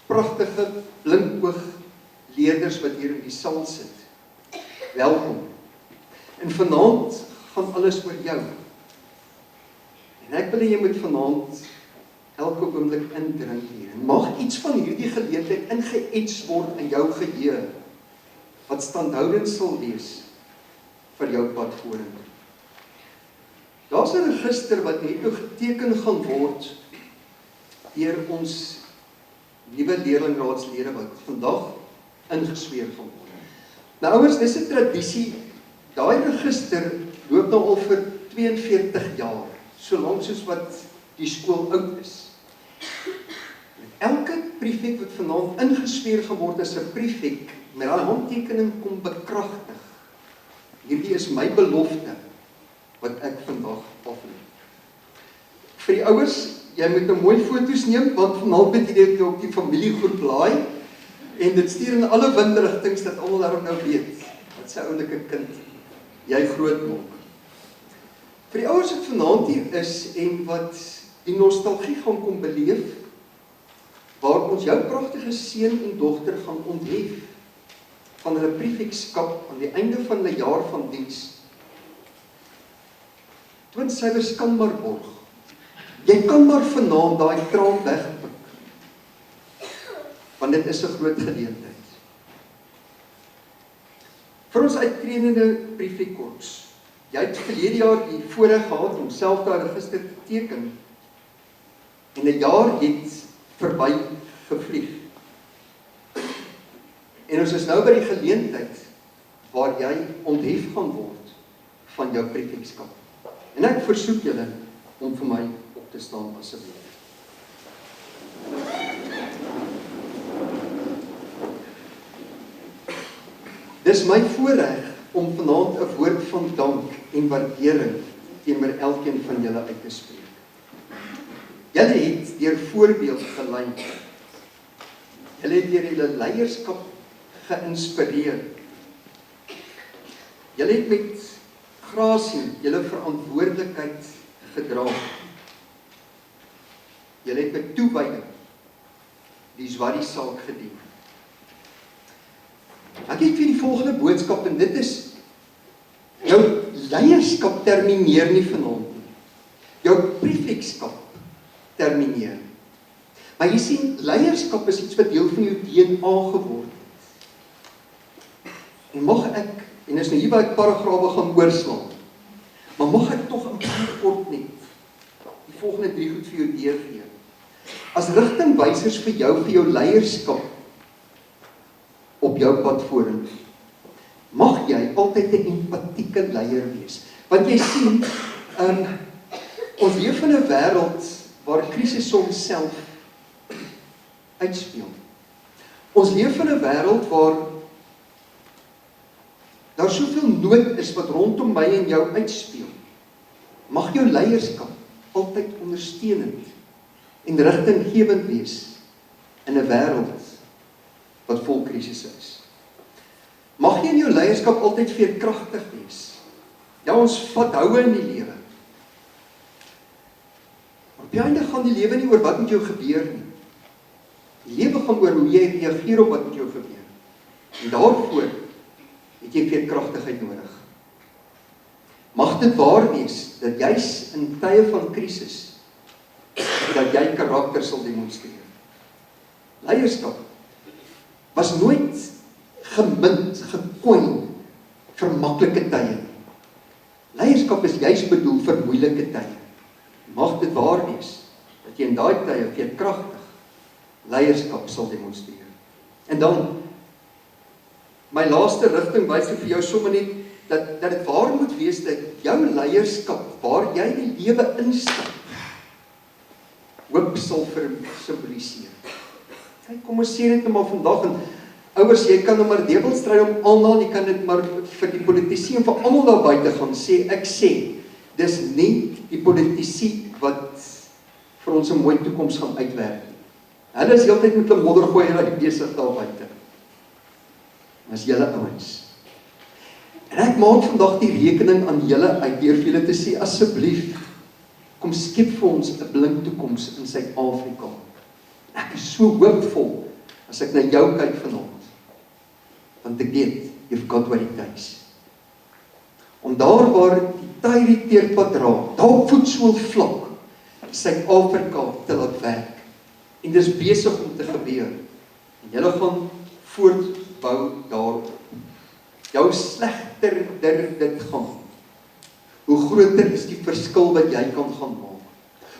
pragtige blinkoog leerders wat hier in die saal sit, welkom. En vanaand gaan alles oor jou. En ek wil hê jy moet vanaand elke oomblik indrink hier. En mag iets van hierdie geleentheid ingeets word in jou geheue, wat standhoudend sal wees vir jou pad vorentoe. Daar's 'n register wat net nou geteken gaan word deur ons nuwe leerlingraadslede wat vandag ingesweer gaan word. Nou ouers, dis 'n tradisie. Daai register loop nou al vir 42 jaar, so lank soos wat die skool oud is. Elke prefek wat vanaand ingesweer geword is 'n prefek, met daai handtekening kom bekragtig. Hierdie is my belofte wat ek vandag aflê. Vir die ouers, jy moet nou mooi foto's neem, want vanaand moet jy dit op die familiegroep laai en dit stuur in alle windrigtings dat almal daarom nou weet wat sy oulike kind jy groot maak. Vir die ouers wat vanaand hier is en wat die nostalgie gaan kom beleef, waar ons jou pragtige seun en dogter gaan onthef van hulle prefekskap aan die einde van hulle jaar van diens. Twin Suiwers kan maar borg. Jy kan maar vanaand daai traan wegpik, want dit is 'n groot geleentheid. Vir ons uittredende prefekkorps, jy het verlede jaar die voorreg gehad om self daai register te teken, en 'n jaar het verby gevlieg. En ons is nou by die geleentheid waar jy onthef gaan word van jou prefekskap. En ek versoek julle om vir my op te staan asseblief. Dis my voorreg om vanaand 'n woord van dank en waardering teenoor elkeen van julle uit te spreek. Julle het deur voorbeeld gelei. Julle het deur julle leierskap geïnspireer. Julle het met grasie julle verantwoordelikheid gedra. Julle het met toewyding die zwaar saak gedien. Ek het vir die volgende boodskap, en dit is jou leierskap termineer nie vanaand nie. Jou prefekskap termineer. Maar jy sien, leierskap is iets wat deel van jou DNA geword het. En mag ek, en is nou hier waar ek paragrawe gaan oorslaan, maar mag ek tog 'n baie kort net die volgende 3 goed vir jou deurgee. As rigtingwysers vir jou leierskap op jou pad vorentoe. Mag jy altyd 'n empatieke leier wees. Want jy sien, ons leef in 'n wêreld waar krisis homself uitspeel. Ons leef in 'n wêreld waar daar soveel nood is wat rondom my en jou uitspeel. Mag jou leierskap altyd ondersteunend en rigtinggewend wees in 'n wêreld wat vol krisisse is. Mag jy in jou leierskap altyd veerkragtig wees. Ja, ons vat houe in die lewe. Maar op die einde gaan die lewe nie oor wat met jou gebeur nie. Die lewe gaan oor hoe jy reageer op wat met jou gebeur. En daarvoor het jy veerkragtigheid nodig. Mag dit waar wees, dat juis in tye van krisis, dat jy karakter sal demonstreer. Leierskap was nooit gekoin vir maklike tye. Leierskap is juist bedoel vir moeilike tye. Mag dit waar wees, dat jy in daai tye veerkragtig leierskap sal demonstreer. En dan, my laaste rigting wys vir jou sommer net, dat dit waar moet wees, dat jou leierskap, waar jy die lewe instap, hoop sal symboliseer. Kijk, kom ons sê dit nou maar vandag, en ouers, jy kan nou maar debelstryd om almal, jy kan dit maar vir die politici en vir almal daar buite gaan sê, ek sê, dis nie die politici wat vir ons 'n mooi toekoms gaan uitwerk. Hulle is heeltyd met 'n moddergooi uit besig daar buite. Dis julle ouens. En ek maak vandag die rekening aan julle uit deur vir julle te sê, asseblief, kom skep vir ons 'n blink toekoms in Suid-Afrika. Ek is so hoopvol as ek na jou kyk vanaand. Want ek weet, you've got what it takes. Om daar waar die tyd die teerpad raak, daar op voetsoolvlak, Suid-Afrika te laat werk. En dis besig om te gebeur. En julle gaan voortbou daarop. Jou slegter dit gaan, hoe groter is die verskil wat jy kan gaan maak.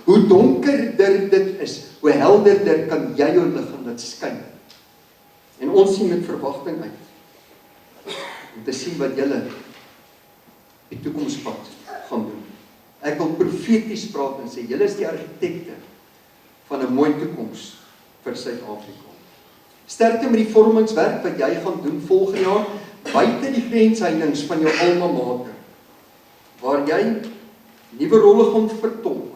Hoe donkerder dit is, hoe helderder kan jy jou lig in dit skyn. En ons sien met verwagting uit, om te sien wat julle die toekomspad gaan doen. Ek wil profeties praat en sê, julle is die argitekte van 'n mooi toekoms vir Suid-Afrika. Sterkte met die vormingswerk wat jy gaan doen volgende jaar, buite die grensheininge van jou alma mater, waar jy nuwe rolle gaan vertolk,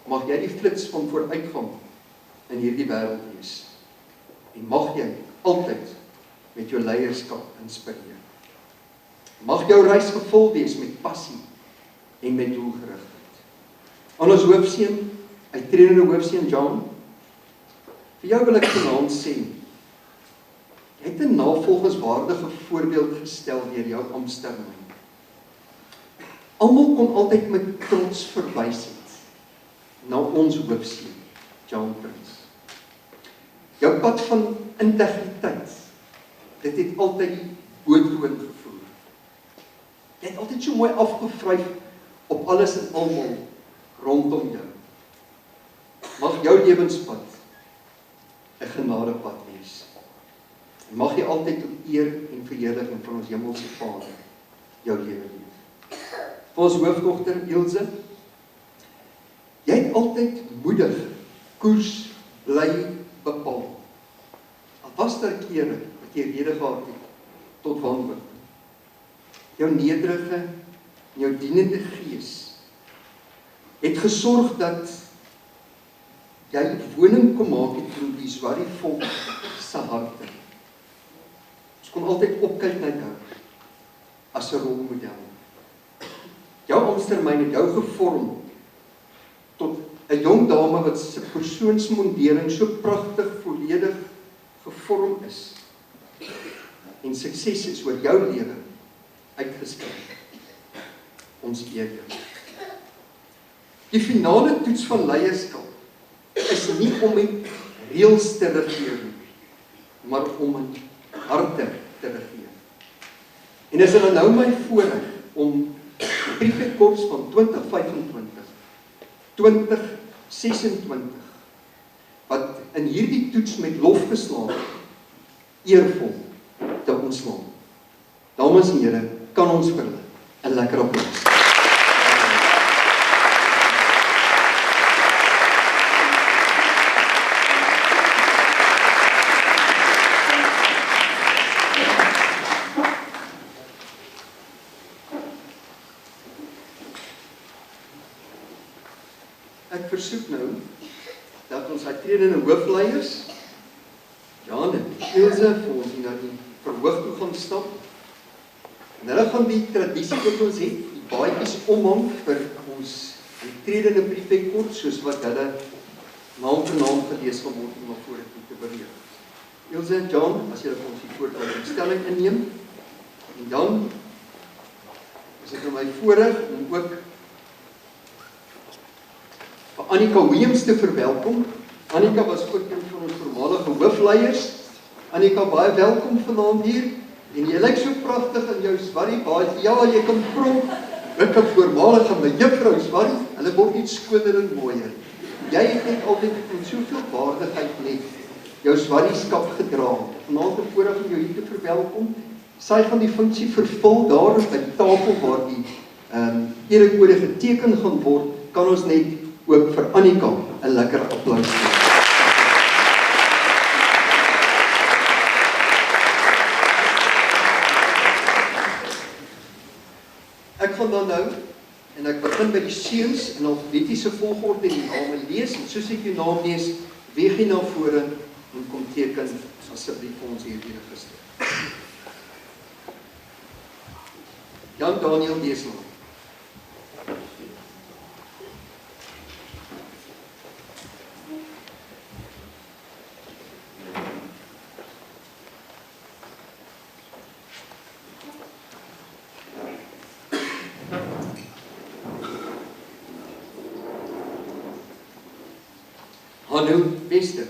mag jy die flits van vooruitgang in hierdie wêreld wees. En mag jy altyd met jou leierskap inspireer. Mag jou reis gevul wees met passie en met doelgerigtheid. Aan ons hoofseun, uittredende hoofseun John, vir jou wil ek vanaand sê, jy het 'n navolgingswaardige voorbeeld gestel deur jou amptestermyn. Almal kon altyd met trots verwys het na ons hoofseun, John Prince. Jou pad van integriteit, dit het altyd bootloon gevoer. Jy het altyd so mooi afgevryf op alles en almal rondom jou. Mag jou lewenspad 'n genadepad wees. En mag jy altyd tot eer en verheerliking van ons hemelse Vader jou lewe leef. Vir ons hoofdogter Ilse, jy het altyd moedig koers bly bepaal. Al was daar kere wat jy rede gehad het tot wanhoop. Jou nederige en jou dienende gees het gesorg dat jy woning kom maak het in die Zwarie volk se harte. Ons kon altyd opkyk na jou as 'n rolmodel. Jou amptestermyn het jou gevorm tot 'n jong dame wat se persoonsmondering so pragtig volledig gevorm is. En sukses is oor jou lewe uitgeskryf. Ons eer jou. Die finale toets van leierskap is nie om met reëls te regeer nie, maar om met harte te regeer. En is dit nou my voorreg om die Prefekkorps van 2025, 2026, wat in hierdie toets met lof geslaag, eervol te ontslaan. Dames en here, kan ons vir hulle 'n lekker applaus. Ek versoek nou dat ons uittredende hoofleiers, Jan en Ilse, vir ons hier na die verhoog toe gaan stap. En hulle gaan die tradisie wat ons het, die baadjies omhang vir ons uittredende prefekkorps, soos wat hulle naam vir naam gelees gaan word om na vore toe te beweeg. Ilse en Jan, as julle vir ons die voortgang stelling inneem, En dan is dit my voorreg om ook vir Annika Williams te verwelkom. Annika was ook een van ons voormalige hoofleiers. Annika, baie welkom vanaand hier. En jy lyk so pragtig in jou swarrie baie. Ja, jy kan pronk. Ek het voormalige my juffrou swarrie. Hulle word net skoner en mooier. Jy het net altyd met soveel waardigheid net jou swarrieskap gedra. Vanaand 'n voorreg om jou hier te verwelkom. Sy gaan die funksie vervul daar by die tafel waar die erekode geteken gaan word, kan ons net ook vir Annika 'n lekker applaus gee. Ek gaan dan nou, en ek begin by die seuns in alfabetiese volgorde die name lees, en soos ek jou naam lees, weeg jy na vore en kom teken asseblief vir ons hierdie register. Jan Daniel Deesel. Hanno Wester.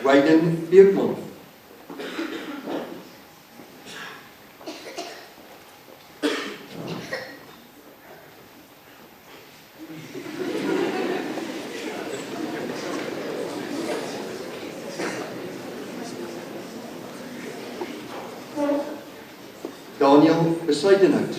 Wyden Beekman. Daniel Besuidenhout.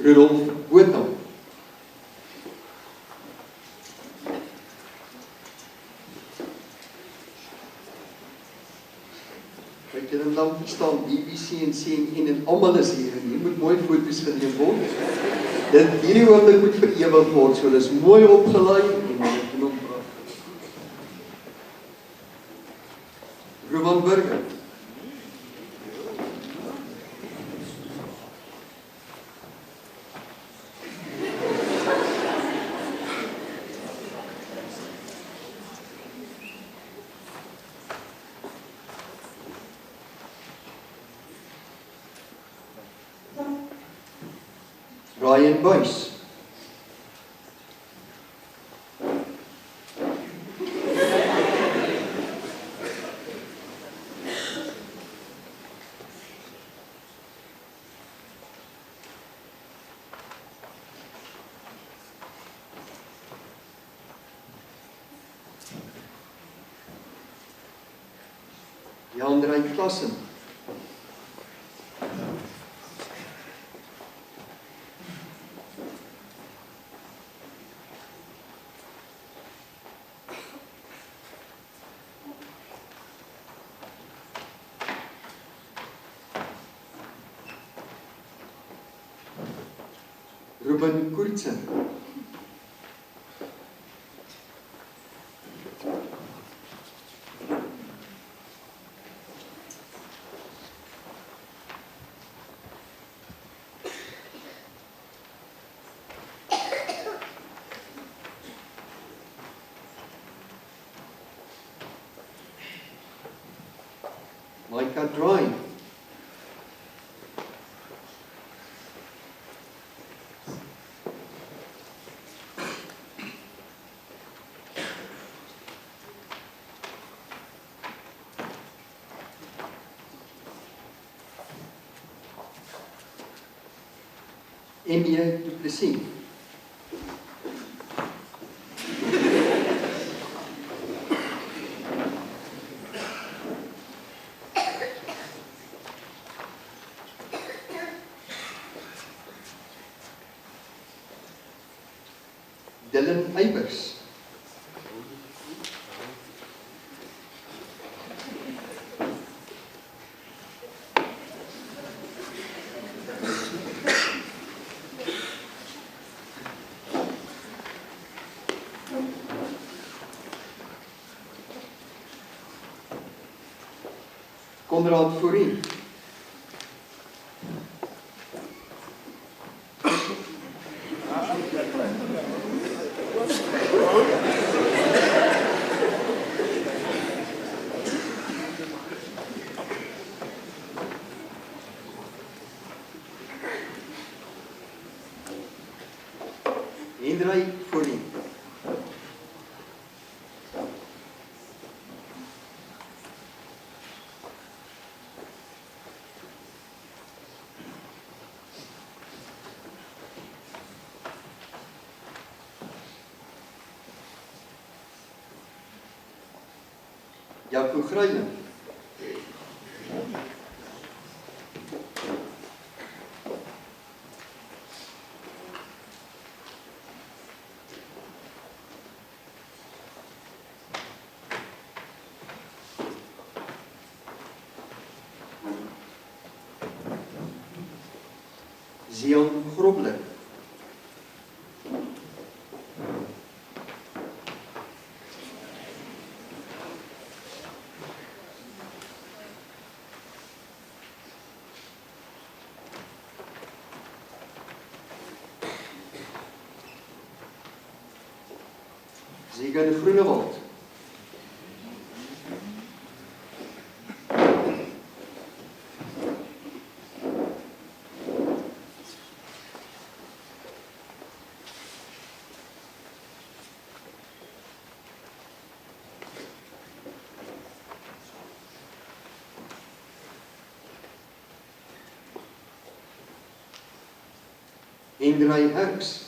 Rudolf Botha. Kyk jy dan verstaan BBC en CNN en almal is hier en hier moet mooi foto's geneem word. Hierdie oomblik moet vir ewig word, so hulle is mooi opgelei en hulle doen hom pragtig. Ruben Burger. Ryan Buys. Jan Rijn Klassen. Ruben Koertsen. Micah Dry. Emie Du Plessis. Dylan Eybers. Konrad Fourie. Henry Fourie. Jaco Gruylen. Zion Grobler. Ziegen Groenewald. Henry Hurks.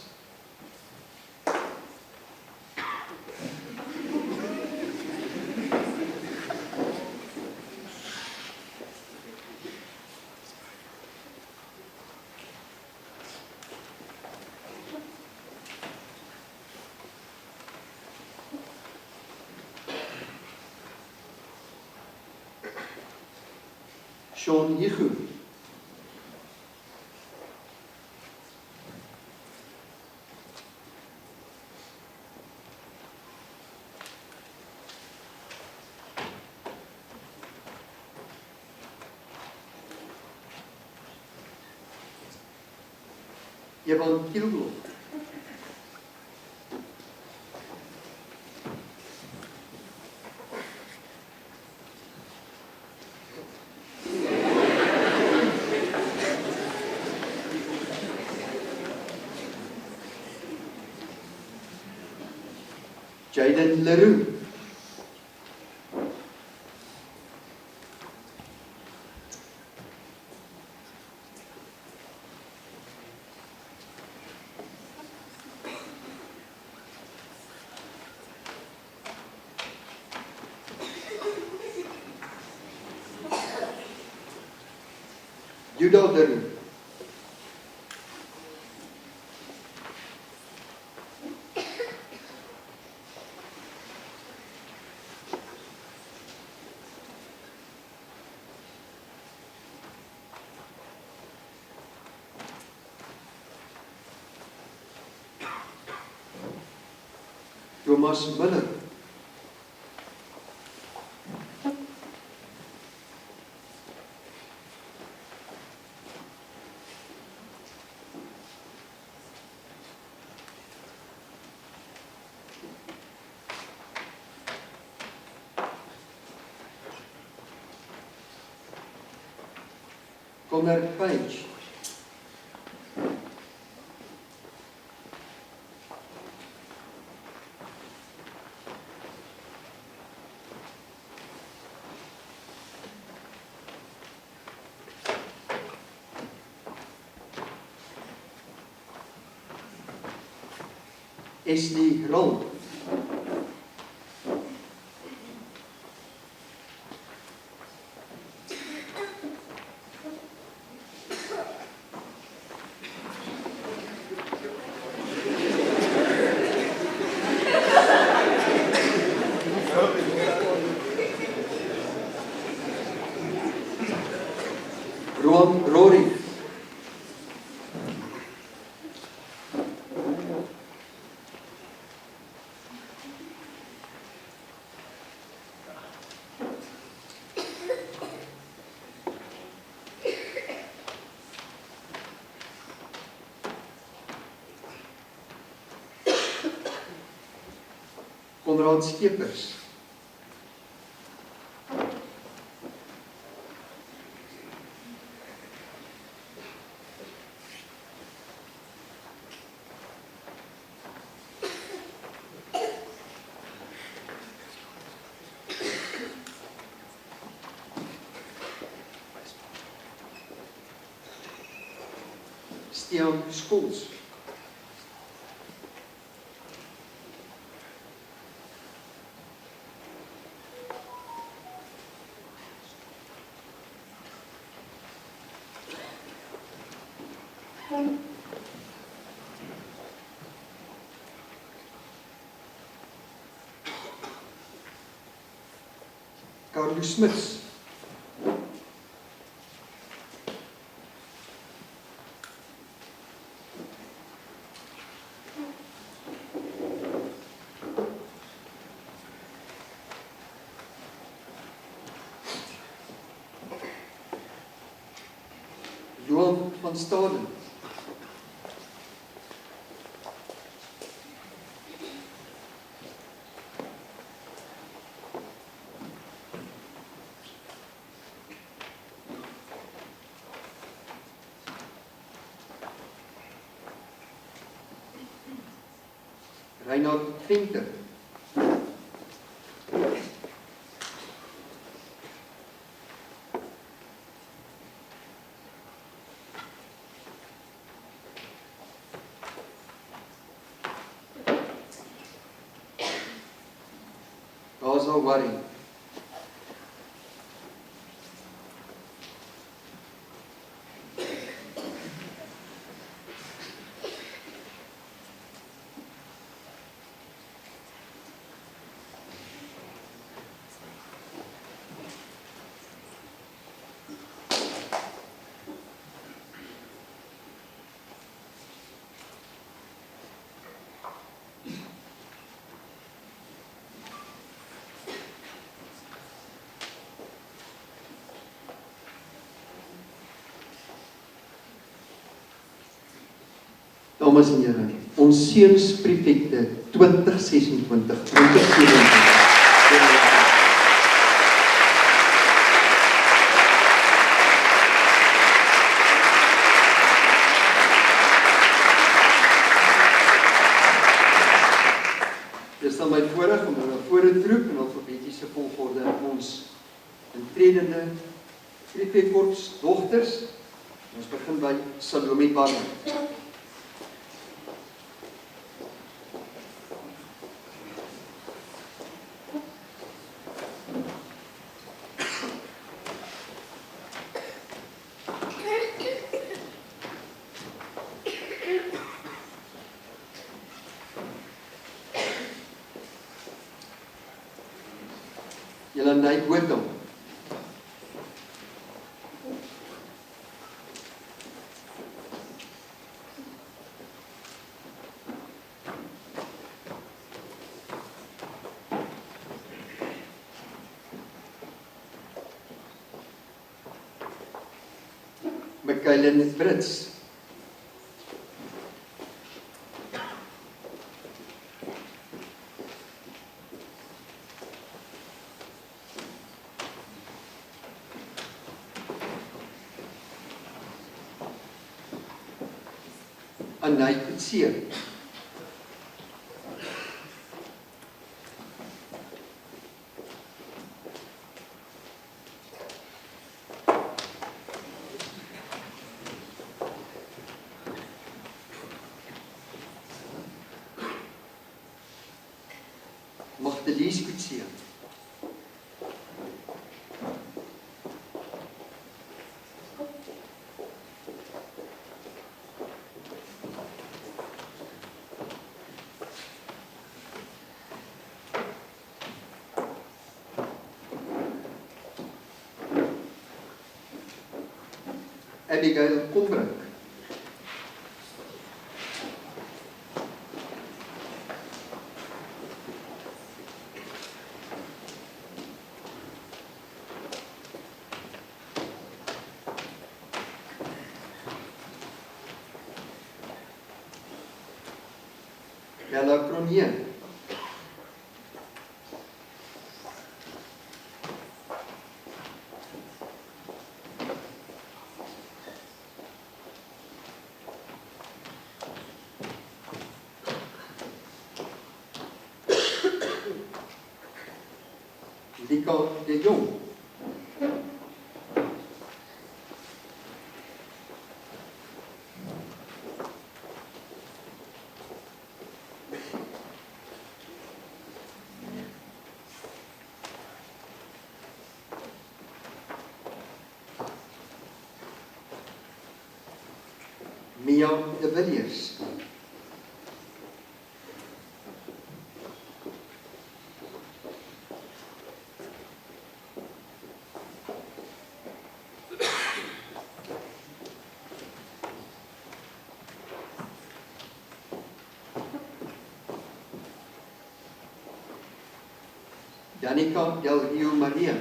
Sean Hugo. Evan Kilblom. Jaden Leroux. Judah Leroux. Thomas Miller. Connor Page. Ashley Roll. Konrad Skeepers. Stiaan Skols. Carlo Smits. Johan van Staden. Reinhard Venter. Gaza Waring. Dames en here, ons seunsprefekte 2026-2027. Dit is dan my voorreg om na vore te roep in alfabetiese volgorde ons intredende prefekkorps dogters. Ons begin by Salome Barnard. Jelanay Botha. Michaelin Brits. Anay Kutsie. Magdalies Kutsie. Abigail Kombrink. Bella Cronje. Janika de Jong. Mia de Villiers. Janika del Rio Maria.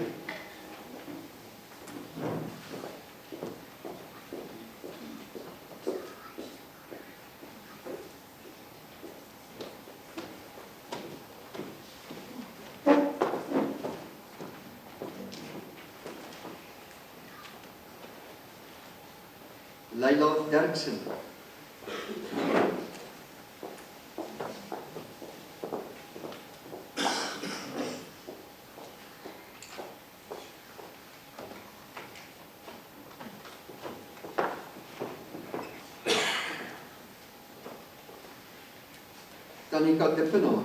Leila Derksen. Tanika Dippenaar.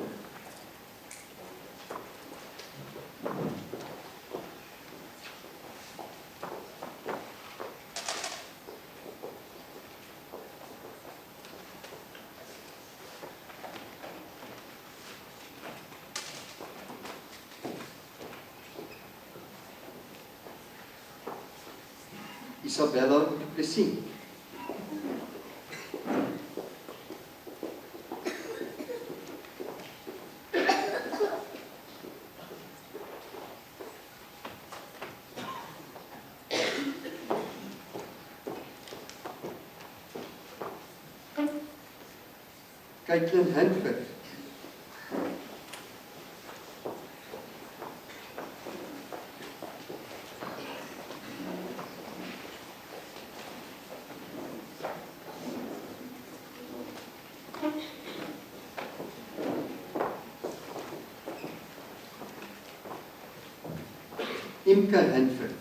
Isabella Plessis. Caitlin Henford. Imke Henford.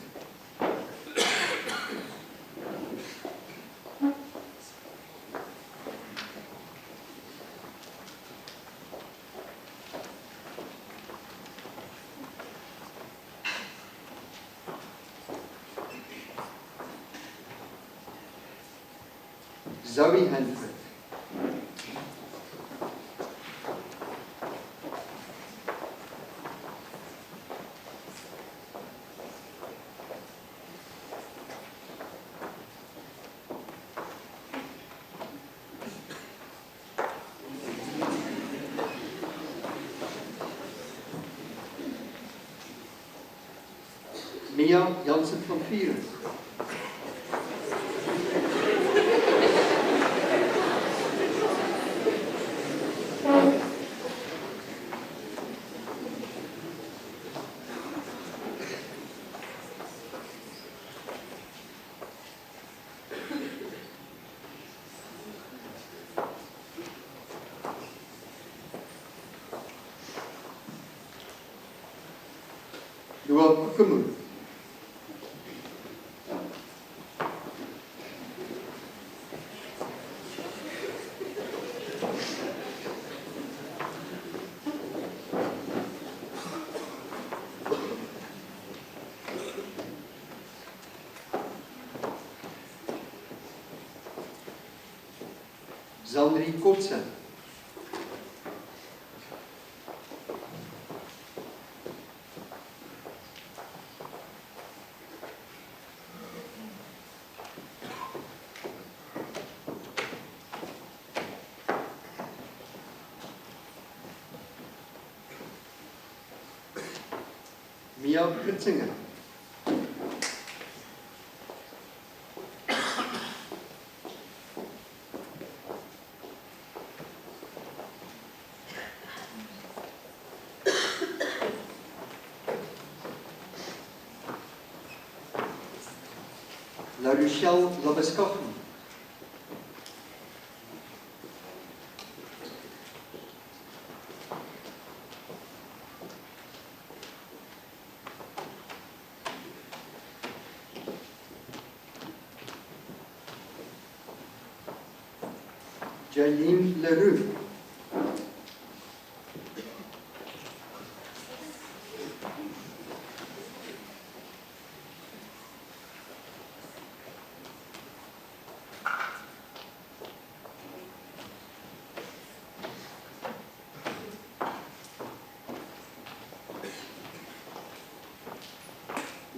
Zoe Henford. Mia Jansen van Vieren. Noah Kokemoe. Zandri Kotsen. Mia Pritzinger. La Rochelle Labeskaghi. Jailene Leroux.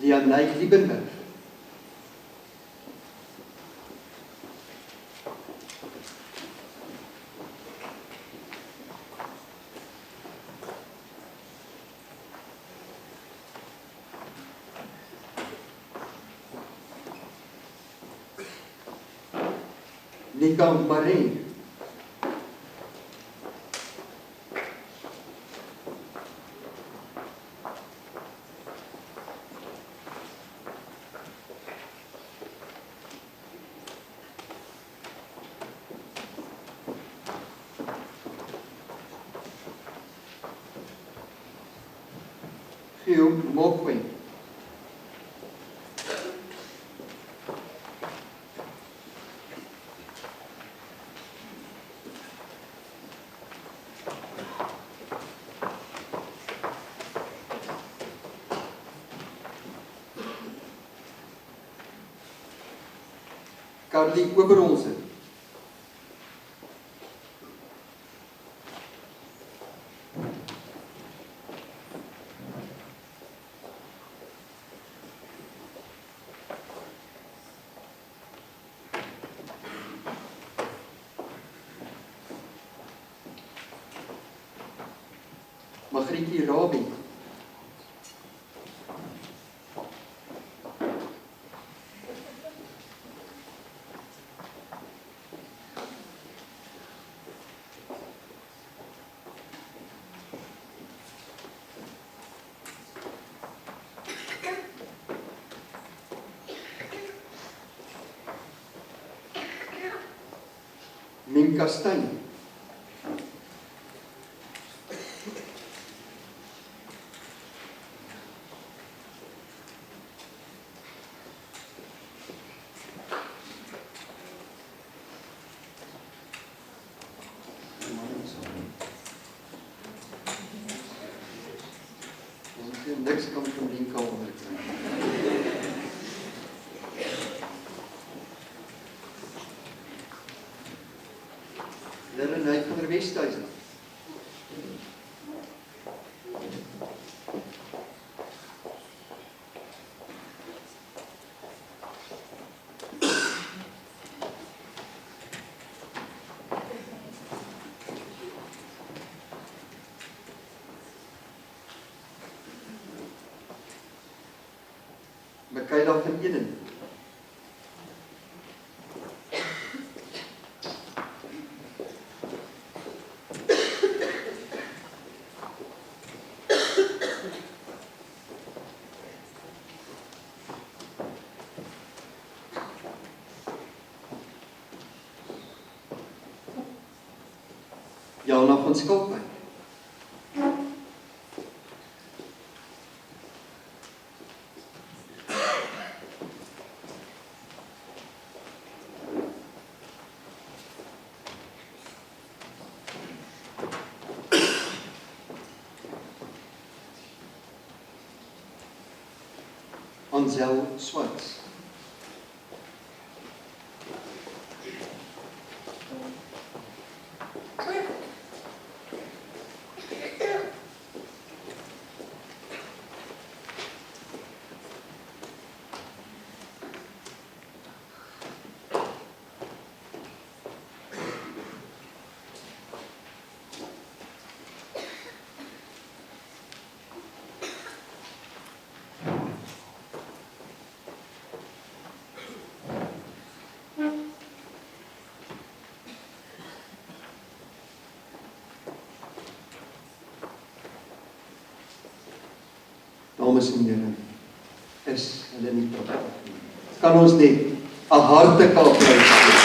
Lianay Liebenberg. Nika Marin. Hugh Mokwe. Carly Oberholzer. Margrietjie Rabie. Minka Stein. Niks kan van Minka onderkrijgen. Lerenheid van der Westhuizen. Michaela van Eden. Jana van Skalkwyk. Ansel Swarts. Dames en heren, is hulle nie pragtig nie. Kan ons net 'n hartlike applaus gee?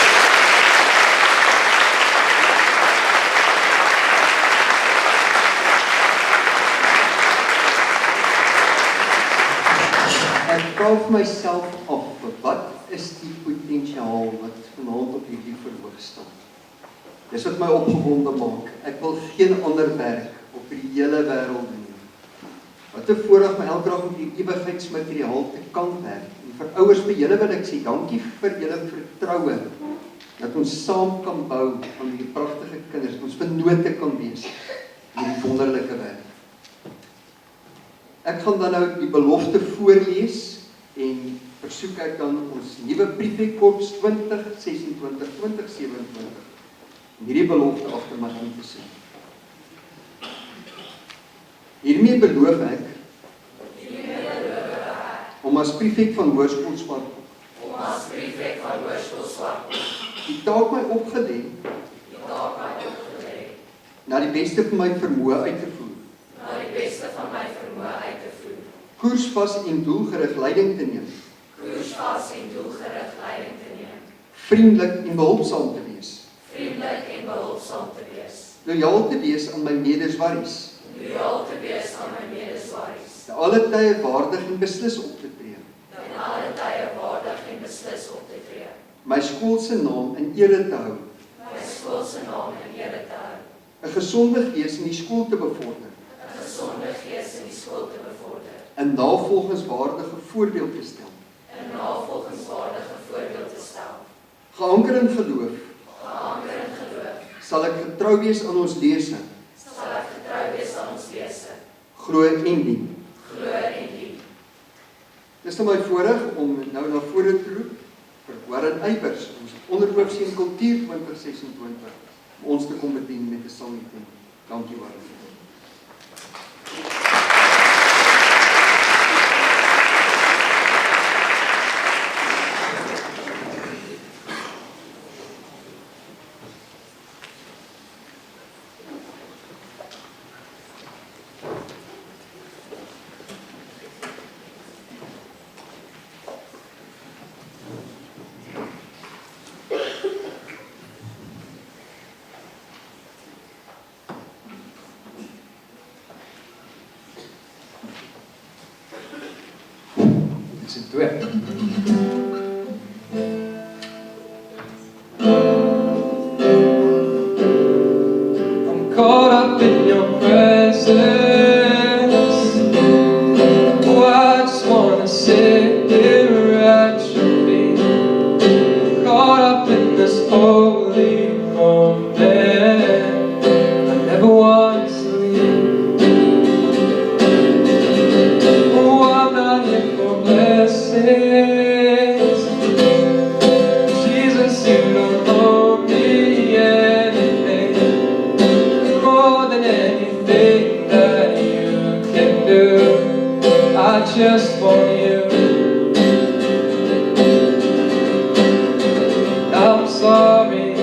Ek vra myself af, wat is die potensiaal wat vanaand op hierdie verhoog staan? Dis wat my opgewonde maak. Ek wil geen ander werk op die hele wêreld doen. Wat 'n voorreg my elke dag om die ewigheidsmateriaal te kan werk. En vir ouers by julle wil ek sê, dankie vir julle vertroue dat ons saam kan bou aan hierdie pragtige kinders, dat ons vennote kan wees in hierdie wonderlike werk. Ek gaan dan nou die belofte voorlees en versoek ek dan ons nuwe prefekkorps 2026-2027 om hierdie belofte agter my aan te sit. Hiermee beloof ek om as prefek van Hoërskool Swartkom die taak my opgelê na die beste van my vermoë uit te voer. Koersvas en doelgerig leiding te neem. Vriendelik en behulpsaam te wees. Lojaal te wees aan my medeswarries. Te alle tye waardig en beslis op te tree. My skool se naam in ere te hou. 'n gesonde gees in die skool te bevorder. 'n navolgingswaardige voorbeeld te stel. Geanker in geloof. Sal ek getrou wees aan ons lese. Glo en dien. Dis nou my voorreg om nou na vore te roep vir Warren Eybers, ons onderhoofsie in kultuur 2026, om ons te kom bedien met 'n sanglied. Dankie Warren. I'm caught up in your presence. Oh, I just wanna sit here at your feet. Caught up in this holy moment. I never want to leave. Oh, I'm not here for blessings. Jesus, you don't owe me anything more than anything that you can do. I just want you. I'm sorry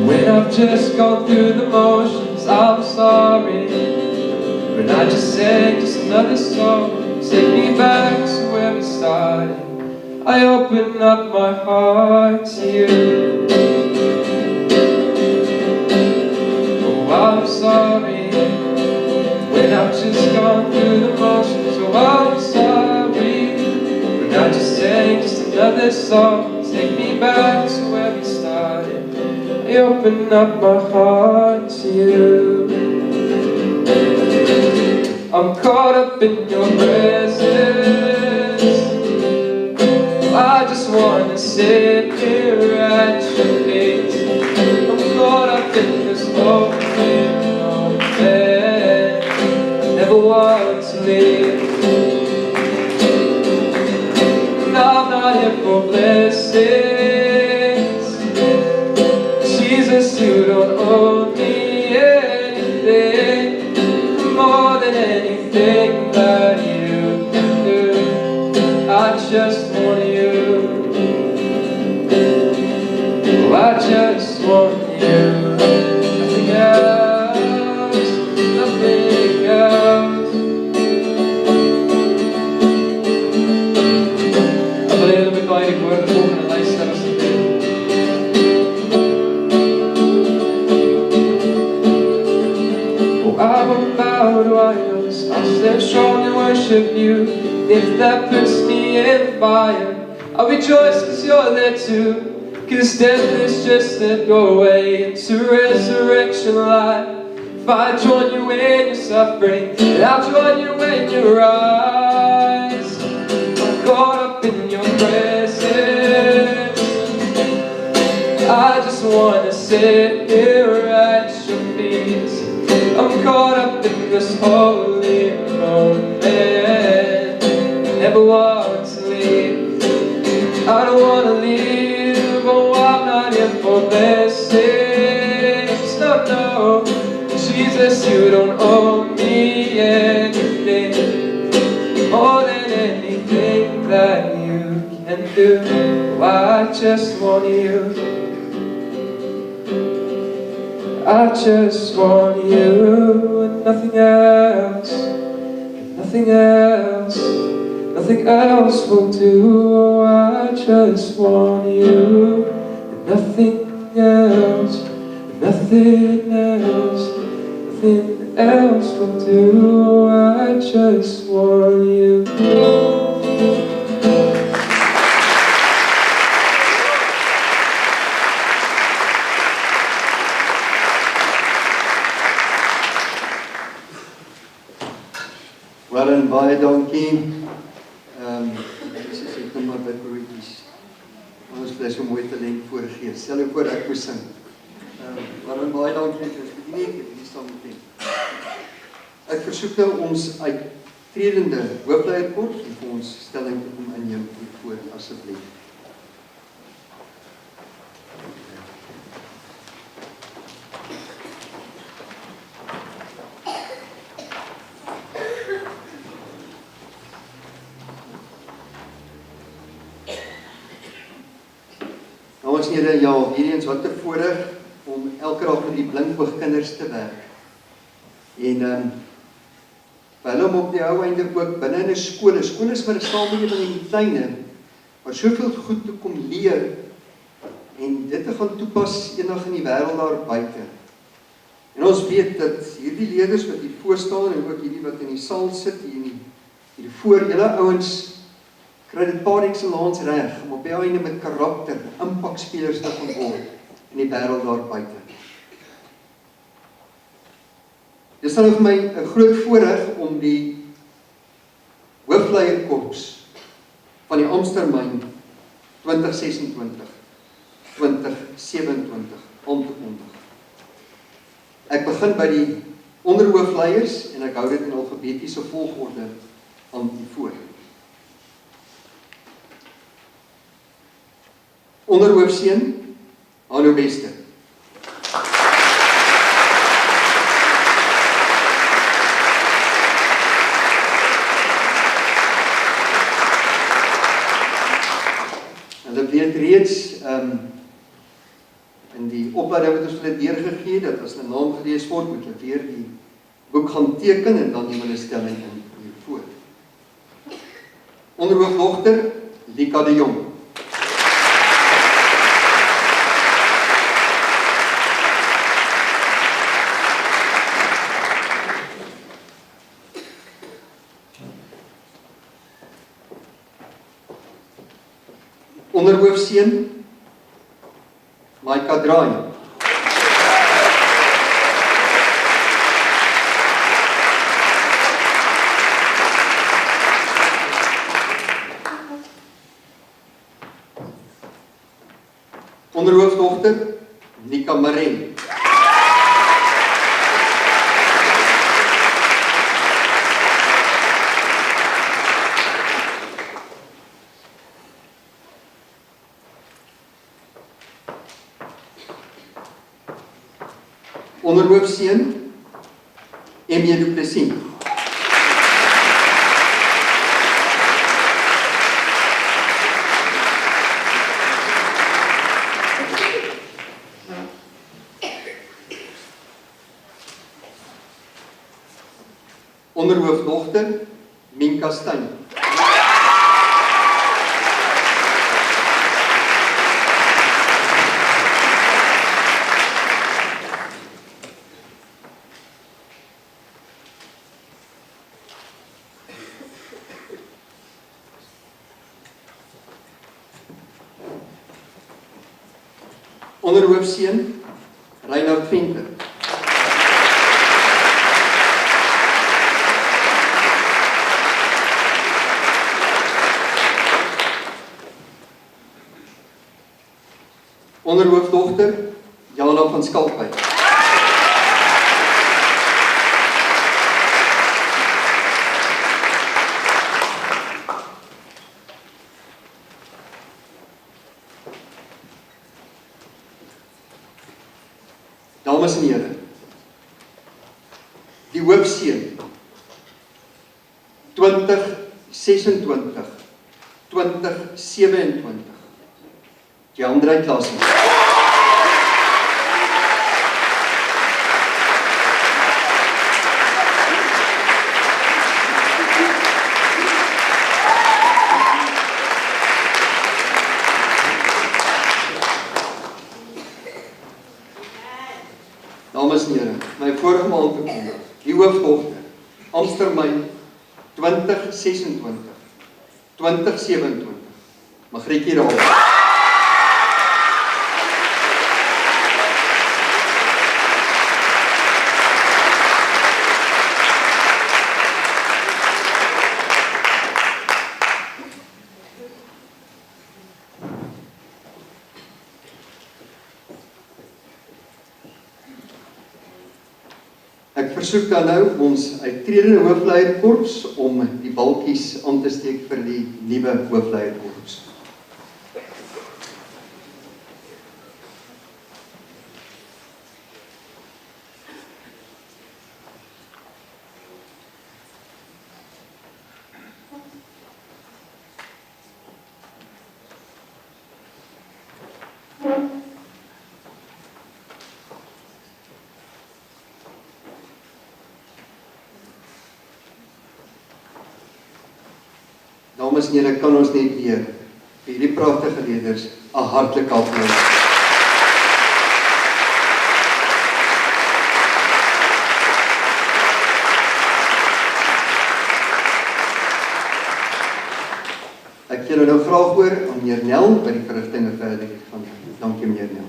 when I've just gone through the motions. I'm sorry when I just sang just another song. Take me back to where we started. I open up my heart to you. Oh, I'm sorry when I've just gone through the motions. Oh, I'm sorry when I just sang just another song. Take me back to where we started. I open up my heart to you. I'm caught up in your presence. I just wanna sit here at your feet. I'm caught up in this moment. I never want to leave. And I'm not here for blessings. Jesus, you don't owe me anything more than anything that you can do. I just want you. Oh, I just want you. Nothing else, nothing else. Ek wil julle met baie die woorde volgende luister asseblief. I won't bow to idols, I'll stand strong and worship you. If that puts me in the fire, I'll rejoice cause you're there too. 'cause death is just a doorway into resurrection life. If I join you in your suffering, and I'll join you in your rise. I'm caught up in your presence. I just wanna sit here at your feet. I'm caught up in this holy moment. Never want to leave. I don't wanna leave. Oh, I'm not here for blessings. No, no. Jesus, you don't owe me anything more than anything that you can do. Oh, I just want you. I just want you and nothing else, nothing else, nothing else will do. I just want you and nothing else, nothing else, nothing else will do. I just want you. Warren, baie dankie. Jesus het nou maar bid broodjies. Ons bly so mooi talent voorgee. Stel jou voor ek moet sing. Warren, baie dankie. Ek is nie hier staan met hom. Ek versoek nou ons uittredende hoofleier kort vir ons stelling te kom in jou voor asseblief. Dames en here, ja, hierdie eens wat 'n voorreg om elke dag met die blinkboogkinders te werk. En vir hulle om op die ou einde ook binne in 'n skool is maar 'n samelewing in die tuine, maar soveel goed te kom leer en dit te gaan toepas eendag in die wêreld daar buite. En ons weet dat hierdie leerders wat hier voor staan en ook hierdie wat in die saal sit hier voor, julle ouens kry dit par excellence reg om op die einde met karakter, impakspelers te gaan word in die wêreld daar buite. Dit is dan vir my 'n groot voorreg om die hoofleierkorps van die Amstermyn 2026-2027 aan te kondig. Ek begin by die onderhoofleiers en ek hou dit in alfabetiese volgorde aan die voor. Onderhoofseun, Hanno Bester. Hulle weet reeds in die opleiding wat ons hulle deurgegee, dat as 'n naam gelees word, moet hulle weer die boek gaan teken en dan neem hulle stelling in hiervoor. Onderhoofdogter, Lika de Jong. Onderhoofseun, Maika Draai. Onderhoofdogter, Nika Marijn. Onderhoofseun, M.J. Du Plessis. Onderhoofdogter, Minka Steyn. Onderhoofseun Reinhard Venter. Onderhoofdogter Jana van Skalkwyk. Dames en here, die hoofseun 2026-2027, Jandrey Klaasens. Dames en here, my vorige maand te kom, die hoofdogter, Amstermyn 2026-2027, Magrietjie Raal. Ek versoek dan nou ons uittredende hoofleierkorps om die balkies aan te steek vir die nuwe hoofleierkorps. Dames en here, kan ons net weer vir hierdie pragtige leerders 'n hartlike applaus. Ek julle nou graag oor aan meneer Nel by die verrigtinge verder gaan. Dankie meneer Nel.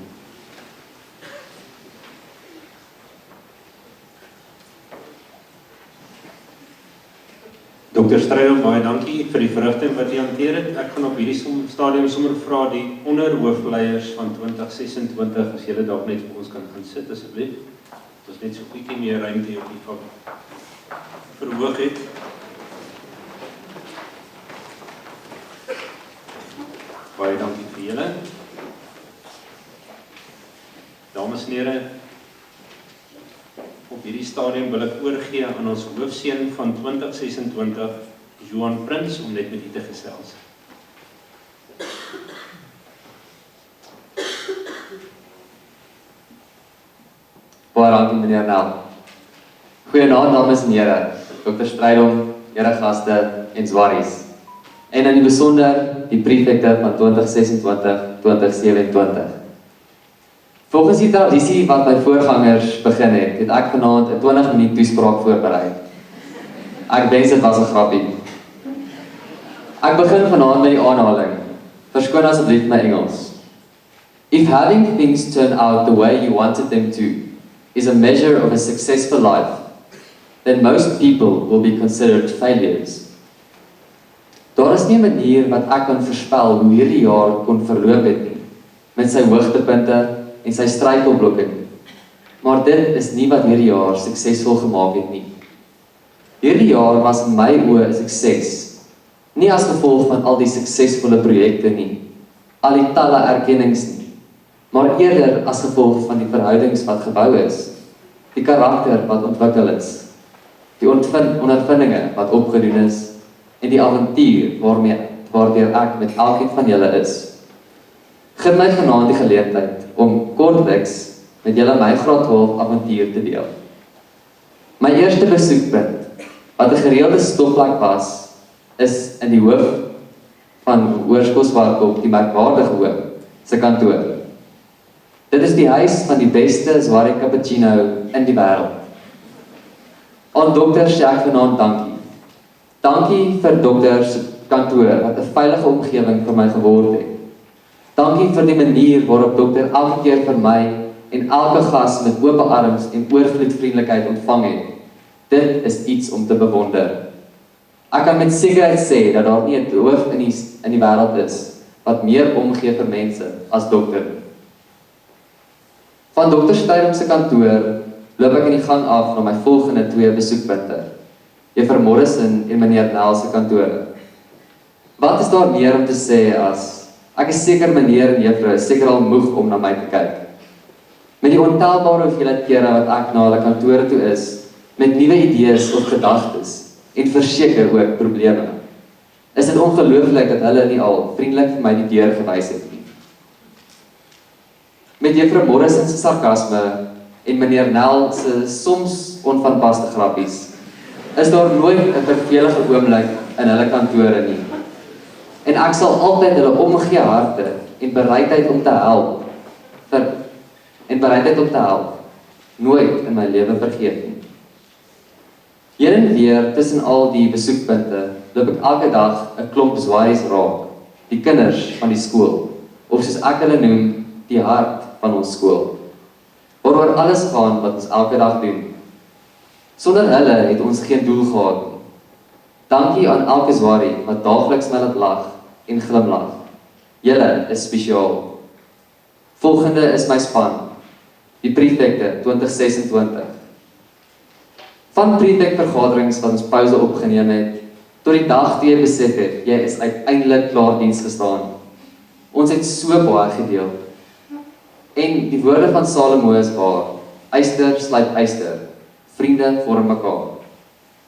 Dr. Strydom, baie dankie vir die verrigting wat jy hanteer het. Ek gaan op hierdie stadium sommer vra die onderhoofleiers van 2026 as julle dalk net vir ons kan gaan sit asseblief. Dit is net so bietjie meer ruimte op die verhoog het. Baie dankie vir julle. Dames en here, op hierdie stadium wil ek oorgee aan ons hoofseun van 2026, Johan Prins, om net met u te gesels. Baie dankie meneer Nel. Goeienaand dames en here, Dr. Strydom, here gaste en swaries. En in die besonder die prefekte van 2026-2027. Volgens die tradisie wat my voorgangers begin het ek vanaand 'n 20-minuut toespraak voorberei. Ek wens dit was 'n grappie. Ek begin vanaand met die aanhaling. Verskoon asseblief my Engels. If having things turn out the way you wanted them to is a measure of a successful life, then most people will be considered failures. Daar is nie 'n manier wat ek kan voorspel hoe hierdie jaar kon verloop het nie, met sy hoogtepunte en sy struikelblokke nie. Maar dit is nie wat hierdie jaar suksesvol gemaak het nie. Hierdie jaar was in my oë 'n sukses, nie as gevolg van al die suksesvolle projekte nie, al die talle erkennings nie, maar eerder as gevolg van die verhoudings wat gebou is, die karakter wat ontwikkel is, die ondervindinge wat opgedoen is, en die avontuur waardeur ek met elkeen van julle is. Gee my vanaand die geleentheid om kortliks met julle my graad 12 avontuur te deel. My eerste besoekpunt, wat 'n gereelde stopplek was, is in die hoof van Hoërskool Swartkop, die merkwaardige hoof, se kantoor. Dit is die huis van die beste Zwarie cappuccino in die wêreld. Aan dokter sê ek vanaand dankie. Dankie vir dokter se kantoor wat 'n veilige omgewing vir my geword het. Dankie vir die manier waarop dokter elke keer vir my en elke gas met oop arms en oorvloed vriendelikheid ontvang het. Dit is iets om te bewonder. Ek kan met sekerheid sê dat daar nie 'n hoof in die wêreld is wat meer omgee vir mense as dokter. Van dokter Steydom se kantoor loop ek in die gang af na my volgende 2 besoekpunte. Juffrou Morrison en meneer Nel se kantore. Wat is daar meer om te sê as ek is seker meneer en juffrou is seker al moeg om na my te kyk. Met die ontelbare hoeveelheid kere wat ek na hulle kantore toe is, met nuwe idees of gedagtes en verseker ook probleme. Is dit ongelooflik dat hulle nie al vriendelik vir my die deur gewys het nie. Met juffrou Morrison se sarkasme en meneer Nel se soms onvanpaste grappies, is daar nooit 'n vervelige oomblik in hulle kantore nie. En ek sal altyd hulle omgee harte en bereidheid om te help nooit in my lewe vergeet nie. Hier en weer tussen al die besoekpunte loop ek elke dag 'n klomp swaries raak, die kinders van die skool, of soos ek hulle noem, die hart van ons skool, waaroor alles gaan wat ons elke dag doen. Sonder hulle het ons geen doel gehad nie. Dankie aan elke swarie wat daagliks my laat lag en glimlag. Julle is spesiaal. Volgende is my span, die prefekte 2026. Van prefekvergaderings wat ons pouse opgeneem het, tot die dag toe jy besef het, jy is uiteindelik klaar diens gestaan. Ons het so baie gedeel. En die woorde van Salomo is waar, yster sluit yster, vriende vorm mekaar.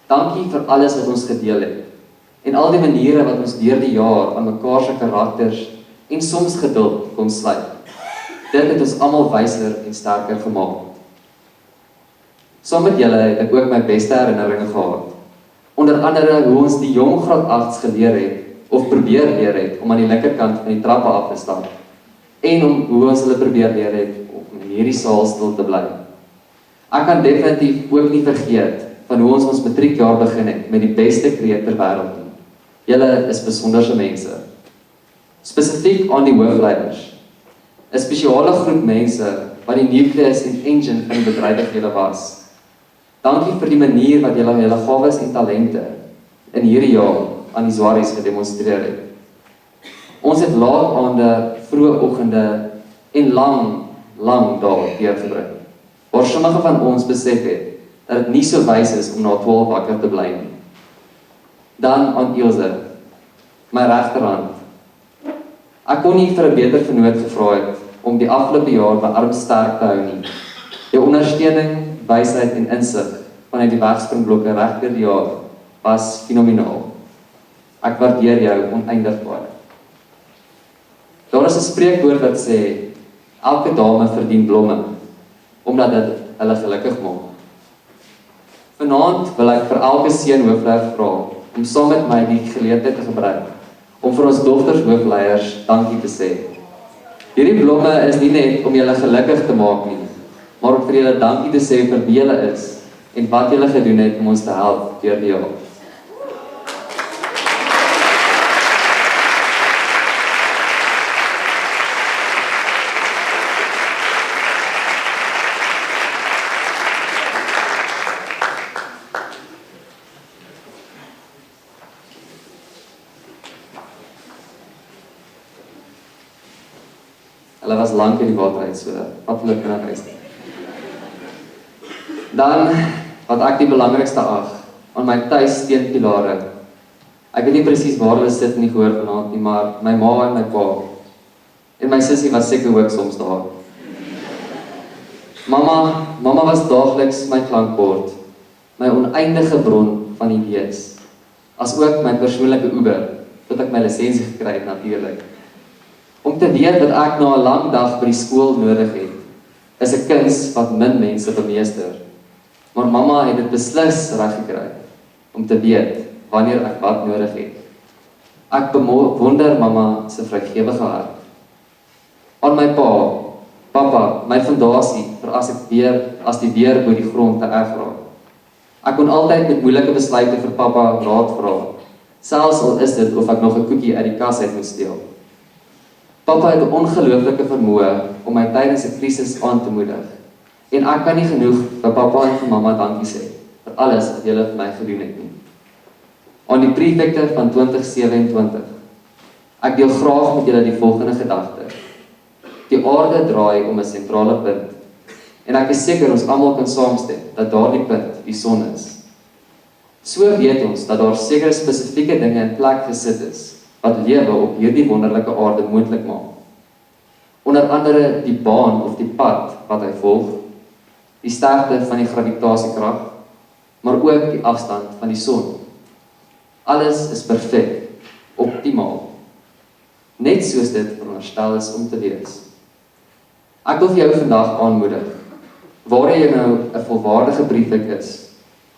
Dankie vir alles wat ons gedeel het, en al die maniere wat ons deur die jaar aan mekaar se karakters en soms geduld kon sluit. Dit het ons almal wyser en sterker gemaak. Saam met julle het ek ook my beste herinneringe gehad. Onder andere hoe ons die jong graad 8s geleer het, of probeer leer het, om aan die linkerkant van die trappe af te stap, en om hoe ons hulle probeer leer het, om in hierdie saal stil te bly. Ek kan definitief ook nie vergeet, van hoe ons matriekjaar begin het, met die beste kreet ter wêreld nie. Julle is besonderse mense. Spesifiek aan die hoofleiders. 'n Spesiale groep mense, wat die nucleus en engine van die bedrywighede was. Dankie vir die manier wat julle gawes en talente in hierdie jaar aan die swaries gedemonstreer het. Ons het laat aande, vroeë oggende en lang dae deurgebring, waar sommige van ons besef het, dat dit nie so wys is om na 12 wakker te bly nie. Dan aan Ilse, my regterhand. Ek kon nie vir 'n beter vernoot gevra het, om die afgelope jaar my arm sterk te hou nie. Jou ondersteuning, wysheid en insig vanuit die wegspringblokke reg deur die jaar was fenomenaal. Ek waardeer jou oneindig baie. Daar is 'n spreekwoord wat sê, elke dame verdien blomme, omdat dit hulle gelukkig maak. Vanaand wil ek vir elke seun hoofleier vra, om saam met my die geleentheid te gebruik, om vir ons dogters hoofleiers dankie te sê. Hierdie blomme is nie net om julle gelukkig te maak nie, maar om vir julle dankie te sê vir wie julle is, en wat julle gedoen het om ons te help deur die jaar. Hulle was lank in die water uit, so wat hulle kan huis. Dan, wat ek die belangrikste ag, aan my tuissteenpilare. Ek weet nie presies waar hulle sit in die gehoor vanaand nie, maar my ma en my pa, en my sussie was seker ook soms daar. Mama was daagliks my klankbord, my oneindige bron van idees, as ook my persoonlike Uber, tot ek my lisensie gekry het natuurlik. Om te weet wat ek na 'n lang dag by die skool nodig het, is 'n kuns wat min mense bemeester. Maar mamma het dit beslis reg gekry, om te weet wanneer ek wat nodig het. Ek bewonder mamma se vrygewige hart. Aan my papa, my fondasie, vir as die weer bo die grond te erg raak. Ek kon altyd met moeilike besluite vir pappa raad vra, selfs al is dit of ek nog 'n koekie uit die kas uit moet steel. Papa het 'n ongelooflike vermoë om my tydens 'n krisis aan te moedig. En ek kan nie genoeg vir papa en vir mamma dankie sê vir alles wat julle vir my gedoen het nie. Aan die prefekte van 2027. Ek deel graag met julle die volgende gedagte. Die aarde draai om 'n sentrale punt. En ek is seker ons almal kan saamstem dat daardie punt die son is. So weet ons dat daar sekere spesifieke dinge in plek gesit is wat lewe op hierdie wonderlike aarde moontlik maak. Onder andere die baan of die pad wat hy volg, die sterkte van die gravitasiekrag, maar ook die afstand van die son. Alles is perfek, optimaal. Net soos dit veronderstel is om te wees. Ek wil vir jou vandag aanmoedig, waar jy nou 'n volwaardige briefing is,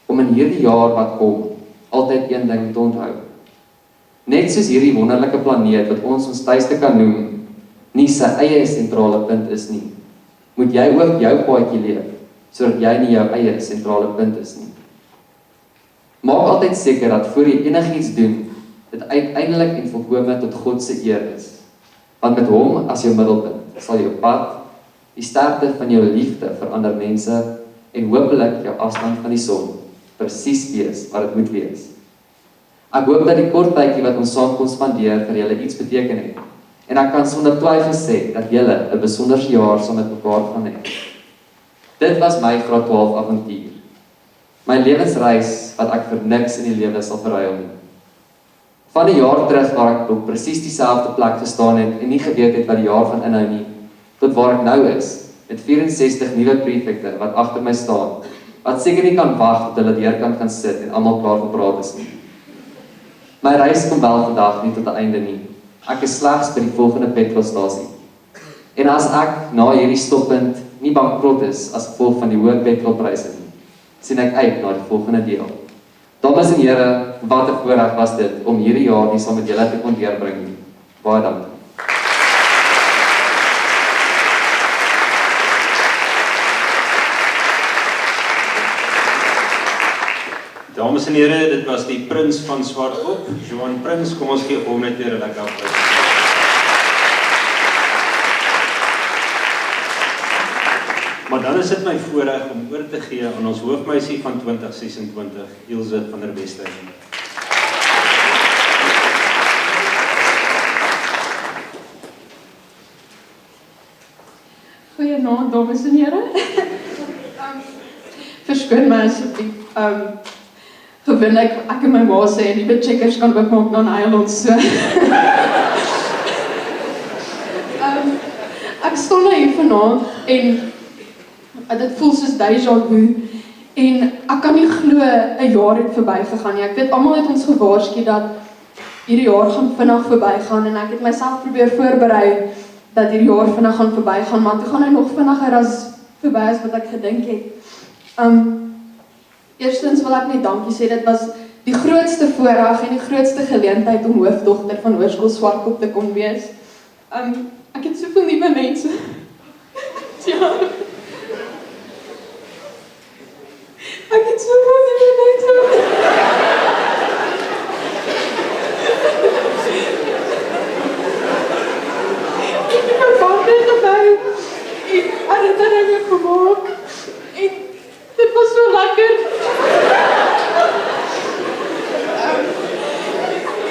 om in hierdie jaar wat kom, altyd een ding te onthou. Net soos hierdie wonderlike planeet wat ons tuiste kan noem, nie sy eie sentrale punt is nie, moet jy ook jou paadjie leef, sodat jy nie jou eie sentrale punt is nie. Maak altyd seker dat voor jy enigiets doen, dit uiteindelik en volkome tot God se eer is. Want met hom as jou middelpunt, sal jou pad, die sterkte van jou liefde vir ander mense en hopelik jou afstand van die son presies wees wat dit moet wees. Ek hoop dat die kort tydjie wat ons saam kon spandeer vir julle iets beteken het. En ek kan sonder twyfel sê dat julle 'n besonderse jaar saam met mekaar gaan hê. Dit was my graad 12 avontuur. My lewensreis wat ek vir niks in die lewe sal verruil nie. Van 'n jaar terug waar ek op presies dieselfde plek gestaan het en nie geweet het wat die jaar gaan inhou nie, tot waar ek nou is, met 64 nuwe prefekte wat agter my staan, wat seker nie kan wag tot hulle deurkant gaan sit en almal klaar gepraat is nie. My reis kom wel vandag nie tot 'n einde nie. Ek is slegs by die volgende petrolstasie. En as ek na hierdie stoppunt nie bankrot is as gevolg van die hoë petrolpryse nie, sien ek uit na die volgende deel. Dames en here, wat 'n voorreg was dit om hierdie jaar nie saam met julle te kon deurbring nie. Baie dankie. Dames en here, dit was die prins van Swartkop, Johan Prins. Kom ons gee hom net weer 'n lekker applaus. Maar dan is dit my voorreg om oor te gee aan ons hoofmeisie van 2026, Ilse van der Westhuizen. Goeienaand, dames en here. Verskoon my asseblief. Gewoonlik, ek en my ma sê, nuwe checkers kan oopmaak na 'n eiland so. Ek staan nou hier vanaand en dit voel soos déjà vu en ek kan nie glo 'n jaar het verbygegaan nie. Ek weet almal het ons gewaarsku dat hierdie jaar gaan vinnig verbygaan en ek het myself probeer voorberei dat hierdie jaar vinnig gaan verbygaan, maar toe gaan hy nog vinniger as verby as wat ek gedink het. Eerstens wil ek net dankie sê, dit was die grootste voorreg en die grootste geleentheid om hoofdogter van Hoërskool Swartkop te kon wees. Ek het soveel nuwe mense. Ja. Ek het soveel nuwe mense. Ek het 'n bande gebou en herinneringe gemaak. En dit was so lekker.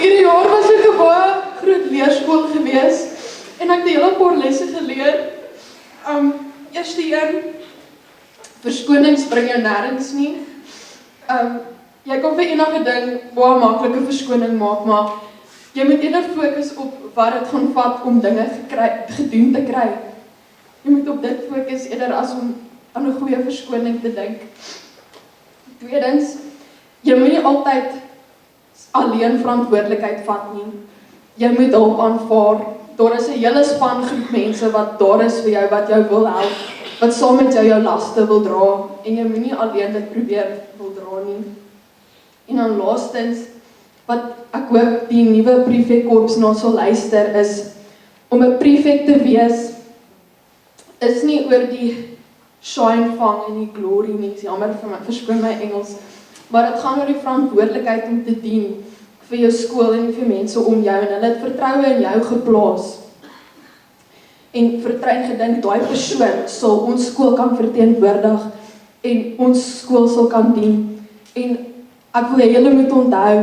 Hierdie jaar was ek 'n baie groot leerskool gewees en ek het 'n hele paar lesse geleer. Eerste een, verskonings bring jou nêrens nie. Jy kan vir enige ding baie maklike verskoning maak, maar jy moet eerder fokus op wat dit gaan vat om dinge gedoen te kry. Jy moet op dit fokus eerder as om aan 'n goeie verskoning te dink. Tweedens, jy moet nie altyd alleen verantwoordelikheid vat nie. Jy moet hulp aanvaar. Daar is 'n hele span groep mense wat daar is vir jou, wat jou wil help, wat saam met jou laste wil dra en jy moenie alleen dit probeer wil dra nie. En dan laastens, wat ek hoop die nuwe prefekkorps na sal luister is, om 'n prefek te wees, is nie oor die shine vang en die glory nie, jammer vir my, verskoon my Engels, maar dit gaan oor die verantwoordelikheid om te dien vir jou skool en vir mense om jou, en hulle het vertroue in jou geplaas. en vertrein gedink, daai persoon sal ons skool kan verteenwoordig en ons skool sal kan dien. En ek wil julle moet onthou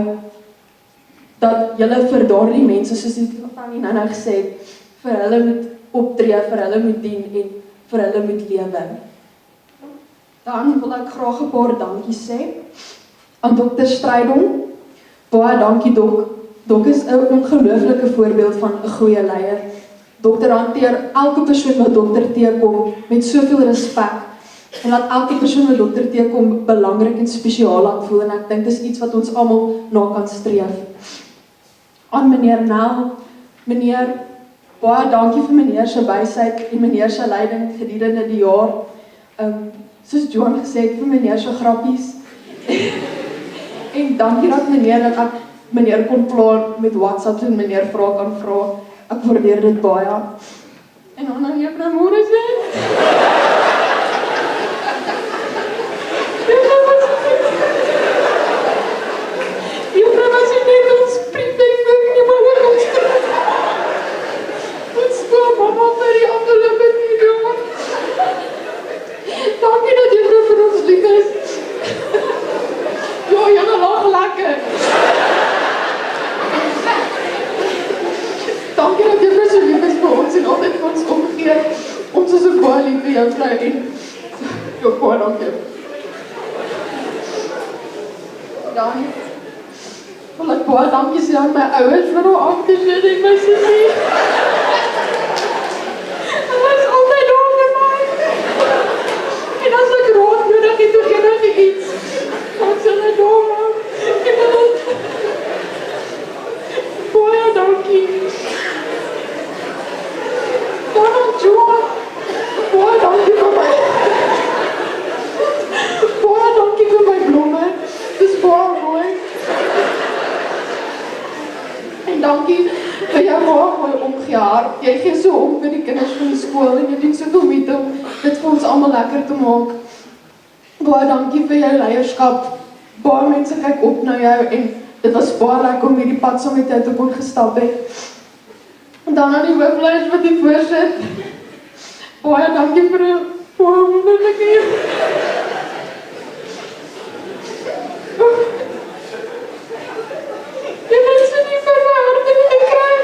dat julle vir daardie mense, soos wat Tannie nou gesê het, vir hulle moet optree, vir hulle moet dien en vir hulle moet lewe. Dan wil ek graag 'n paar dankies sê aan Dr. Strydom. Baie dankie Dok. Dok is 'n ongelooflike voorbeeld van 'n goeie leier. Dokter hanteer elke persoon wat dokter teekom met soveel respek en laat elke persoon wat dokter teekom belangrik en spesiaal aanvoel en ek dink dis iets wat ons almal na kan streef. Aan meneer Nel, meneer, baie dankie vir meneer se wysheid en meneer se leiding gedurende die jaar. Soos Johan gesê het, vir meneer se grappies. En dankie dat meneer kon pla met WhatsApp en meneer vra kan vra. Ek waardeer dit baie. En dan aan juffrou Morrison. Juffrou was net ons prefek nie maar ook ons terug. Ons skool mama vir die afgelope jaar. Dankie dat juffrou vir ons lief is. Ja, julle lag lekker. Dankie dat juffrou so lief is vir ons en altyd vir ons omgee. Ons is ook baie lief vir juffrou en jou baie dankie. Dan wil ek baie dankie sê aan my ouers vir hulle agtersit en my sussie. Hulle was altyd daar vir my. En as ek raad nodig het of enige iets, dan sal hulle daar hou. En hulle baie dankie. Dan aan Johan, baie dankie vir my. Baie dankie vir my blomme. Dis baie mooi. En dankie vir jou mooi omgehaar. Jy gee so om vir die kinders van die skool en jy doen soveel moeite om dit vir ons almal lekker te maak. Baie dankie vir jou leierskap. Baie mense kyk op na jou en dit was baie lekker om hierdie pad saam met jou te kon gestap het. En dan aan die hoofleiers wat die voorsit. Baie dankie vir 'n baie wonderlike jaar. Jy het sy nie vir my hart in die kry.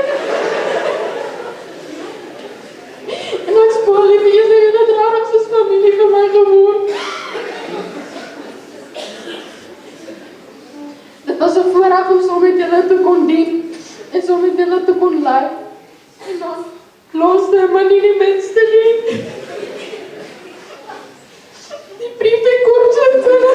En ek spoor lief vir julle, julle het rarig soos familie vir my geword. Dit was 'n voorreg om saam met julle te kon dien en saam met julle te kon lei. En dan laaste, maar nie die minste nie. Die prefekkorps het hulle.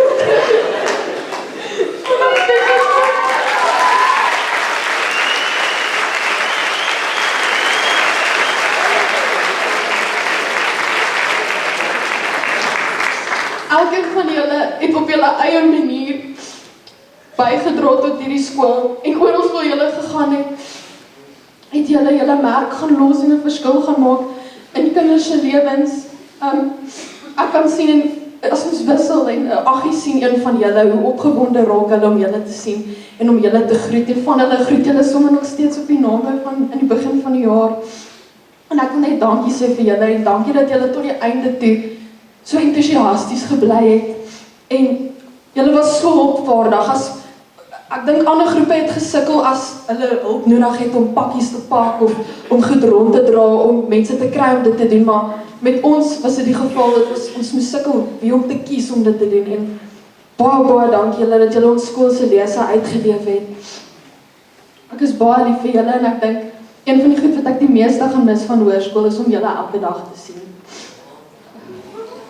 Elkeen van julle het op julle eie manier bygedra tot hierdie skool en oral waar julle gegaan het julle merk gaan los en 'n verskil gaan maak in die kinders se lewens. Ek kan sien en as ons wissel en Aggie sien een van julle hoe opgewonde raak hulle om julle te sien en om julle te groet en van hulle groet julle sommer nog steeds op die naam van in die begin van die jaar. En ek wil net dankie sê vir julle en dankie dat julle tot die einde toe so entoesiasties gebly het en julle was so hulpvaardig. Ek dink ander groepe het gesukkel as hulle hulp nodig het om pakkies te pak of om goed rond te dra om mense te kry om dit te doen, maar met ons was dit die geval dat ons moes sukkel wie om te kies om dit te doen en baie dankie julle dat julle ons skool se lesse uitgeleef het. Ek is baie lief vir julle en ek dink een van die goed wat ek die meeste gemis van hoërskool is om julle elke dag te sien.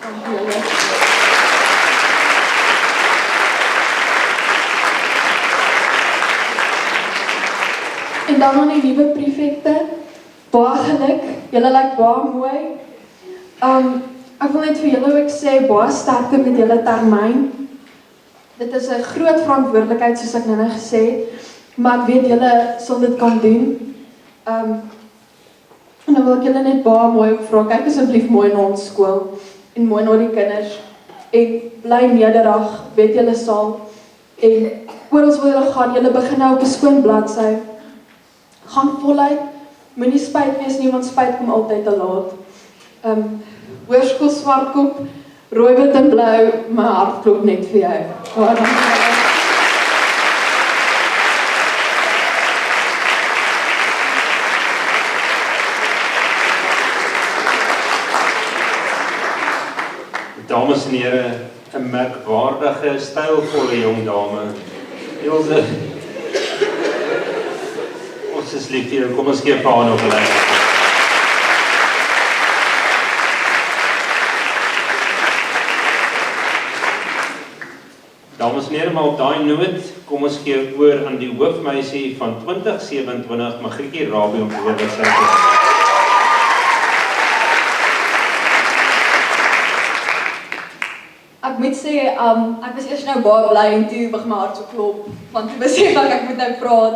Dankie julle. En dan aan die nuwe prefekte, baie geluk, julle lyk baie mooi. Ek wil net vir julle ook sê, baie sterkte met julle termyn. Dit is 'n groot verantwoordelikheid soos ek nou gesê het, maar ek weet julle sal dit kan doen. En dan wil ek julle net baie mooi vra, kyk asseblief mooi na ons skool en mooi na die kinders en bly nederig, weet julle sal en oral waar julle gaan, julle begin nou op 'n skoon bladsy. Gaan voluit moenie spyt wees nie, want spyt kom altyd te laat. Hoërskool Swartkop, rooi, wit en blou, my hart klop net vir jou. Baie dankie. Dames en here, 'n merkwaardige, stylvolle jong dame. Ilse, ons is lief vir jou. Kom ons gee vir haar nog 'n lekker. Dames en here, maar op daai noot, kom ons gee oor aan die hoofmeisie van 2027, Magrietjie Rabie, om te hoor wat sy sê. Ek moet sê, ek was eers nou baie bly en toe begin my hart so klop, want toe besef ek moet nou praat.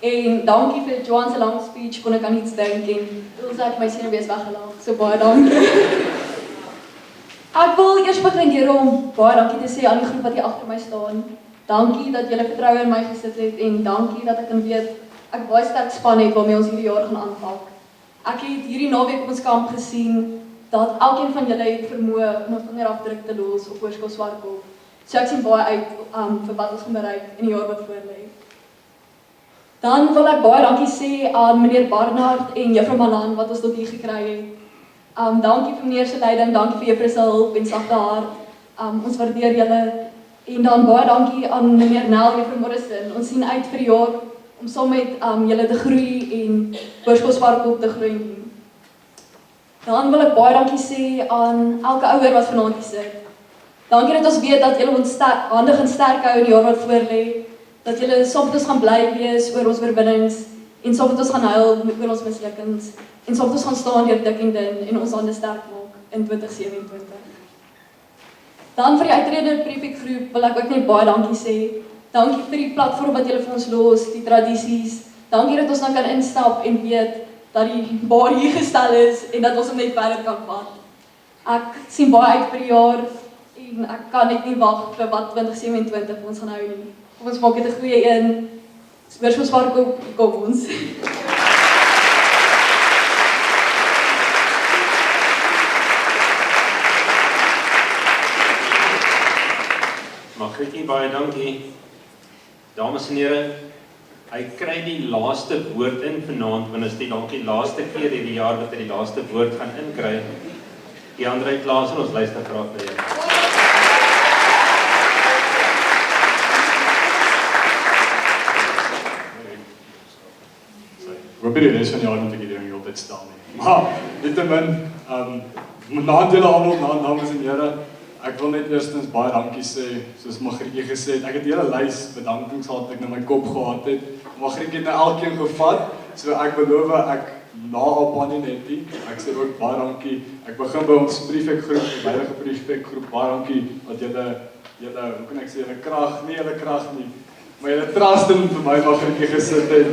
En dankie vir Johan se lang speech, kon ek aan iets dink en Ilse het my senuwees weggelaag, so baie dankie. Ek wil eers begin deur om baie dankie te sê aan die groep wat hier agter my staan. Dankie dat julle vertroue in my gesit het en dankie dat ek kan weet ek baie sterk span het waarmee ons hierdie jaar gaan aanpak. Ek het hierdie naweek op ons kamp gesien dat elkeen van julle het vermoë om 'n vingerafdruk te los op Hoërskool Swartkop. So ek sien baie uit vir wat ons gaan bereik in die jaar wat voorlê. Dan wil ek baie dankie sê aan meneer Barnard en juffrou Malan wat ons tot hier gekry het. Dankie vir meneer se leiding, dankie vir juffrou se hulp en sagte hart. Ons waardeer julle. En dan baie dankie aan meneer Nel, juffrou Morrison. Ons sien uit vir die jaar om saam met julle te groei en Hoërskool Swartkop te groei. Dan wil ek baie dankie sê aan elke ouer wat vanaand hier sit. Dankie dat ons weet dat julle ons handig en sterk hou in die jaar wat voorlê. Dat julle saam met ons gaan bly wees oor ons oorwinnings en saam met ons gaan huil oor ons mislukkings en saam met ons gaan staan deur dik en dun en ons hande sterk maak in 2027. Dan vir die uitredende prefekgroep wil ek ook net baie dankie sê. Dankie vir die platform wat julle vir ons los, die tradisies. Dankie dat ons nou kan instap en weet dat die bar hier gestel is en dat ons hom net verder kan vat. Ek sien baie uit vir die jaar en ek kan net nie wag vir wat 2027 ons gaan hou nie. Kom ons maak dit 'n goeie een. Hoërskool Swartkop, kom ons. Magrietjie, baie dankie. Dames en here, hy kry die laaste woord in vanaand, want is dit dalk die laaste keer hierdie jaar wat hy die laaste woord gaan inkry. Die ander uit Klaas en ons luister graag na julle. Ek hoop die res van die jaar moet ek hierdie ding altyd staan nie. Maar, nietemin, naand julle almal, dames en here, ek wil net eerstens baie dankie sê, soos Magrietjie gesê het. Ek het 'n hele lys bedankings gehad wat ek in my kop gehad het. Magrietjie het nou elkeen gevat, so ek beloof ek na op nie net nie. Ek sê ook baie dankie. Ek begin by ons prefekgroep, die huidige prefekgroep. Baie dankie dat julle, hoe kan ek sê, julle krag nie, maar julle trust in vir my Magrietjie gesit het.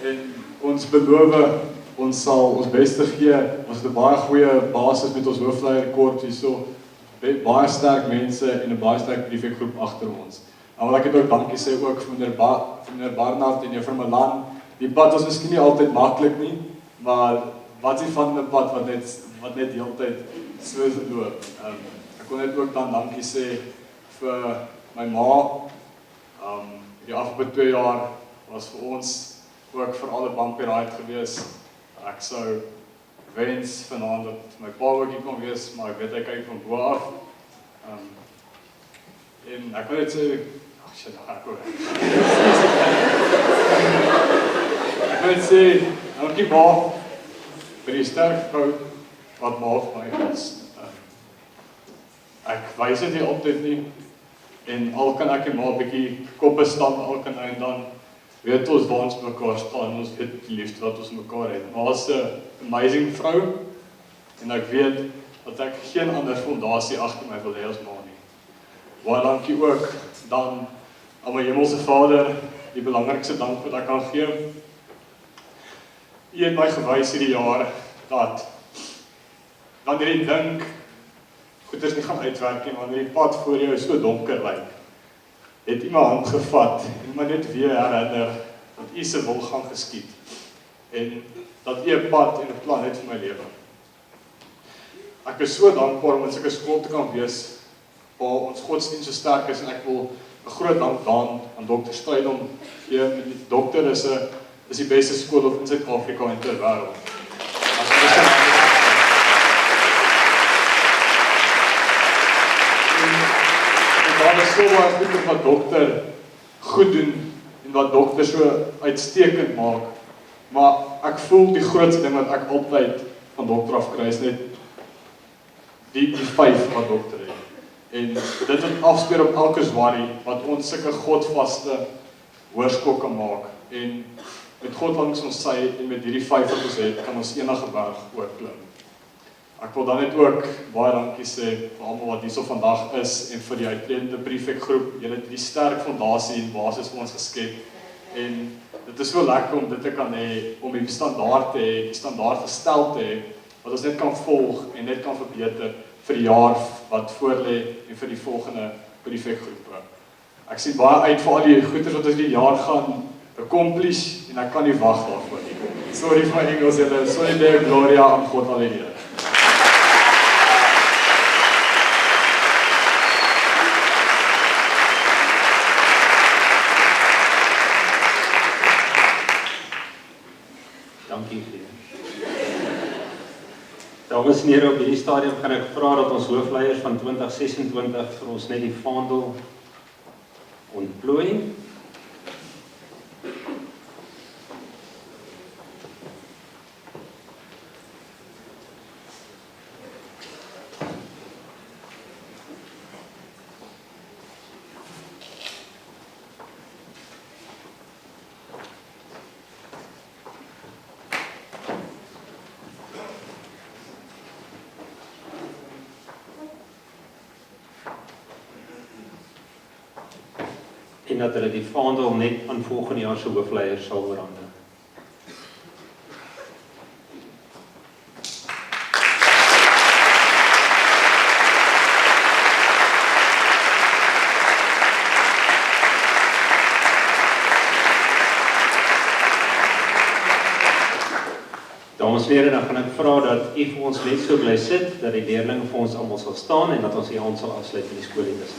En ons beloof, ons sal ons beste gee. Ons het 'n baie goeie basis met ons hoofleier kort hierso. Baie sterk mense en 'n baie sterk prefekgroep agter ons. En wil ek het ook dankie sê ook vir meneer Barnard en juffrou Malan. Die pad was miskien nie altyd maklik nie, maar wat is van 'n pad wat net heeltyd so loop. Ek kon net ook dan dankie sê vir my ma. Die afgelope 2 jaar was vir ons ook vir alle bumpy ride gewees. Ek sou wens vanaand dat my pa ook hier kon wees, maar ek weet hy kyk van bo af. En ek wil net sê, shit, ek wil net sê, dankie ma, vir die sterk vrou wat ma vir my is. Ek wys dit nie altyd nie, en al kan ek en ma 'n bietjie koppe stamp, al kan hy en dan weet ons waar ons mekaar staan, ons weet die liefde wat ons mekaar het. Maar as 'n amazing vrou, en ek weet dat ek geen ander fondasie agter my wil hê as ma nie. Baie dankie ook dan aan my hemelse Vader, die belangrikste dank wat ek kan gee. U het my gewys hierdie jaar dat wanneer jy dink goeders nie gaan uitwerk nie, wanneer die pad voor jou so donker lyk, het u my hand gevat en my net weer herinner dat u se wil gaan geskied. en dat U 'n pad en 'n plan het vir my lewe. Ek is so dankbaar om in sulke skool te kan wees waar ons godsdienst so sterk is en ek wil 'n groot dank aan Dr. Strydom gee. Die dokter is die beste skool in Suid-Afrika en ter wêreld. Daar is so baie goed wat dokter goed doen en wat dokter so uitstekend maak, maar ek voel die grootste ding wat ek altyd van dokter af kry is net die 5 wat dokter het. En dit wat afspeel op elke swarie, wat ons sulke godvaste hoërskool kan maak, en met God langs ons sy, en met hierdie 5 wat ons het, kan ons enige berg oorklim. Ek wil dan net ook baie dankie sê vir almal wat hierso vandag is, en vir die uitredende prefekgroep. Julle het die sterk fondasie en basis vir ons geskep, en dit is so lekker om dit te kan hê, om die standaard te hê, die standaard gestel te hê, wat ons net kan volg en net kan verbeter vir die jaar wat voorlê en vir die volgende prefekgroepe. Ek sien baie uit vir al die goeders wat ons die jaar gaan accomplish en ek kan nie wag daarvoor nie. Sorry vir my Engels, julle, sorry der Gloria aan God alle Here. Dankie vriende. Dames en here, op hierdie stadium gaan ek vra dat ons hoofleiers van 2026 vir ons net die vaandel ontplooi. En dat hulle die vaandel net aan volgende jaar se hoofleiers sal oorhandig. Dames en here, dan gaan ek vra dat u vir ons net so bly sit, dat die leerlinge vir ons almal sal staan en dat ons die hand sal afsluit in die skooldiens.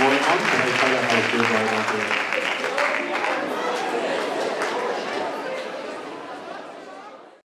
Mooi aan, en hij kan er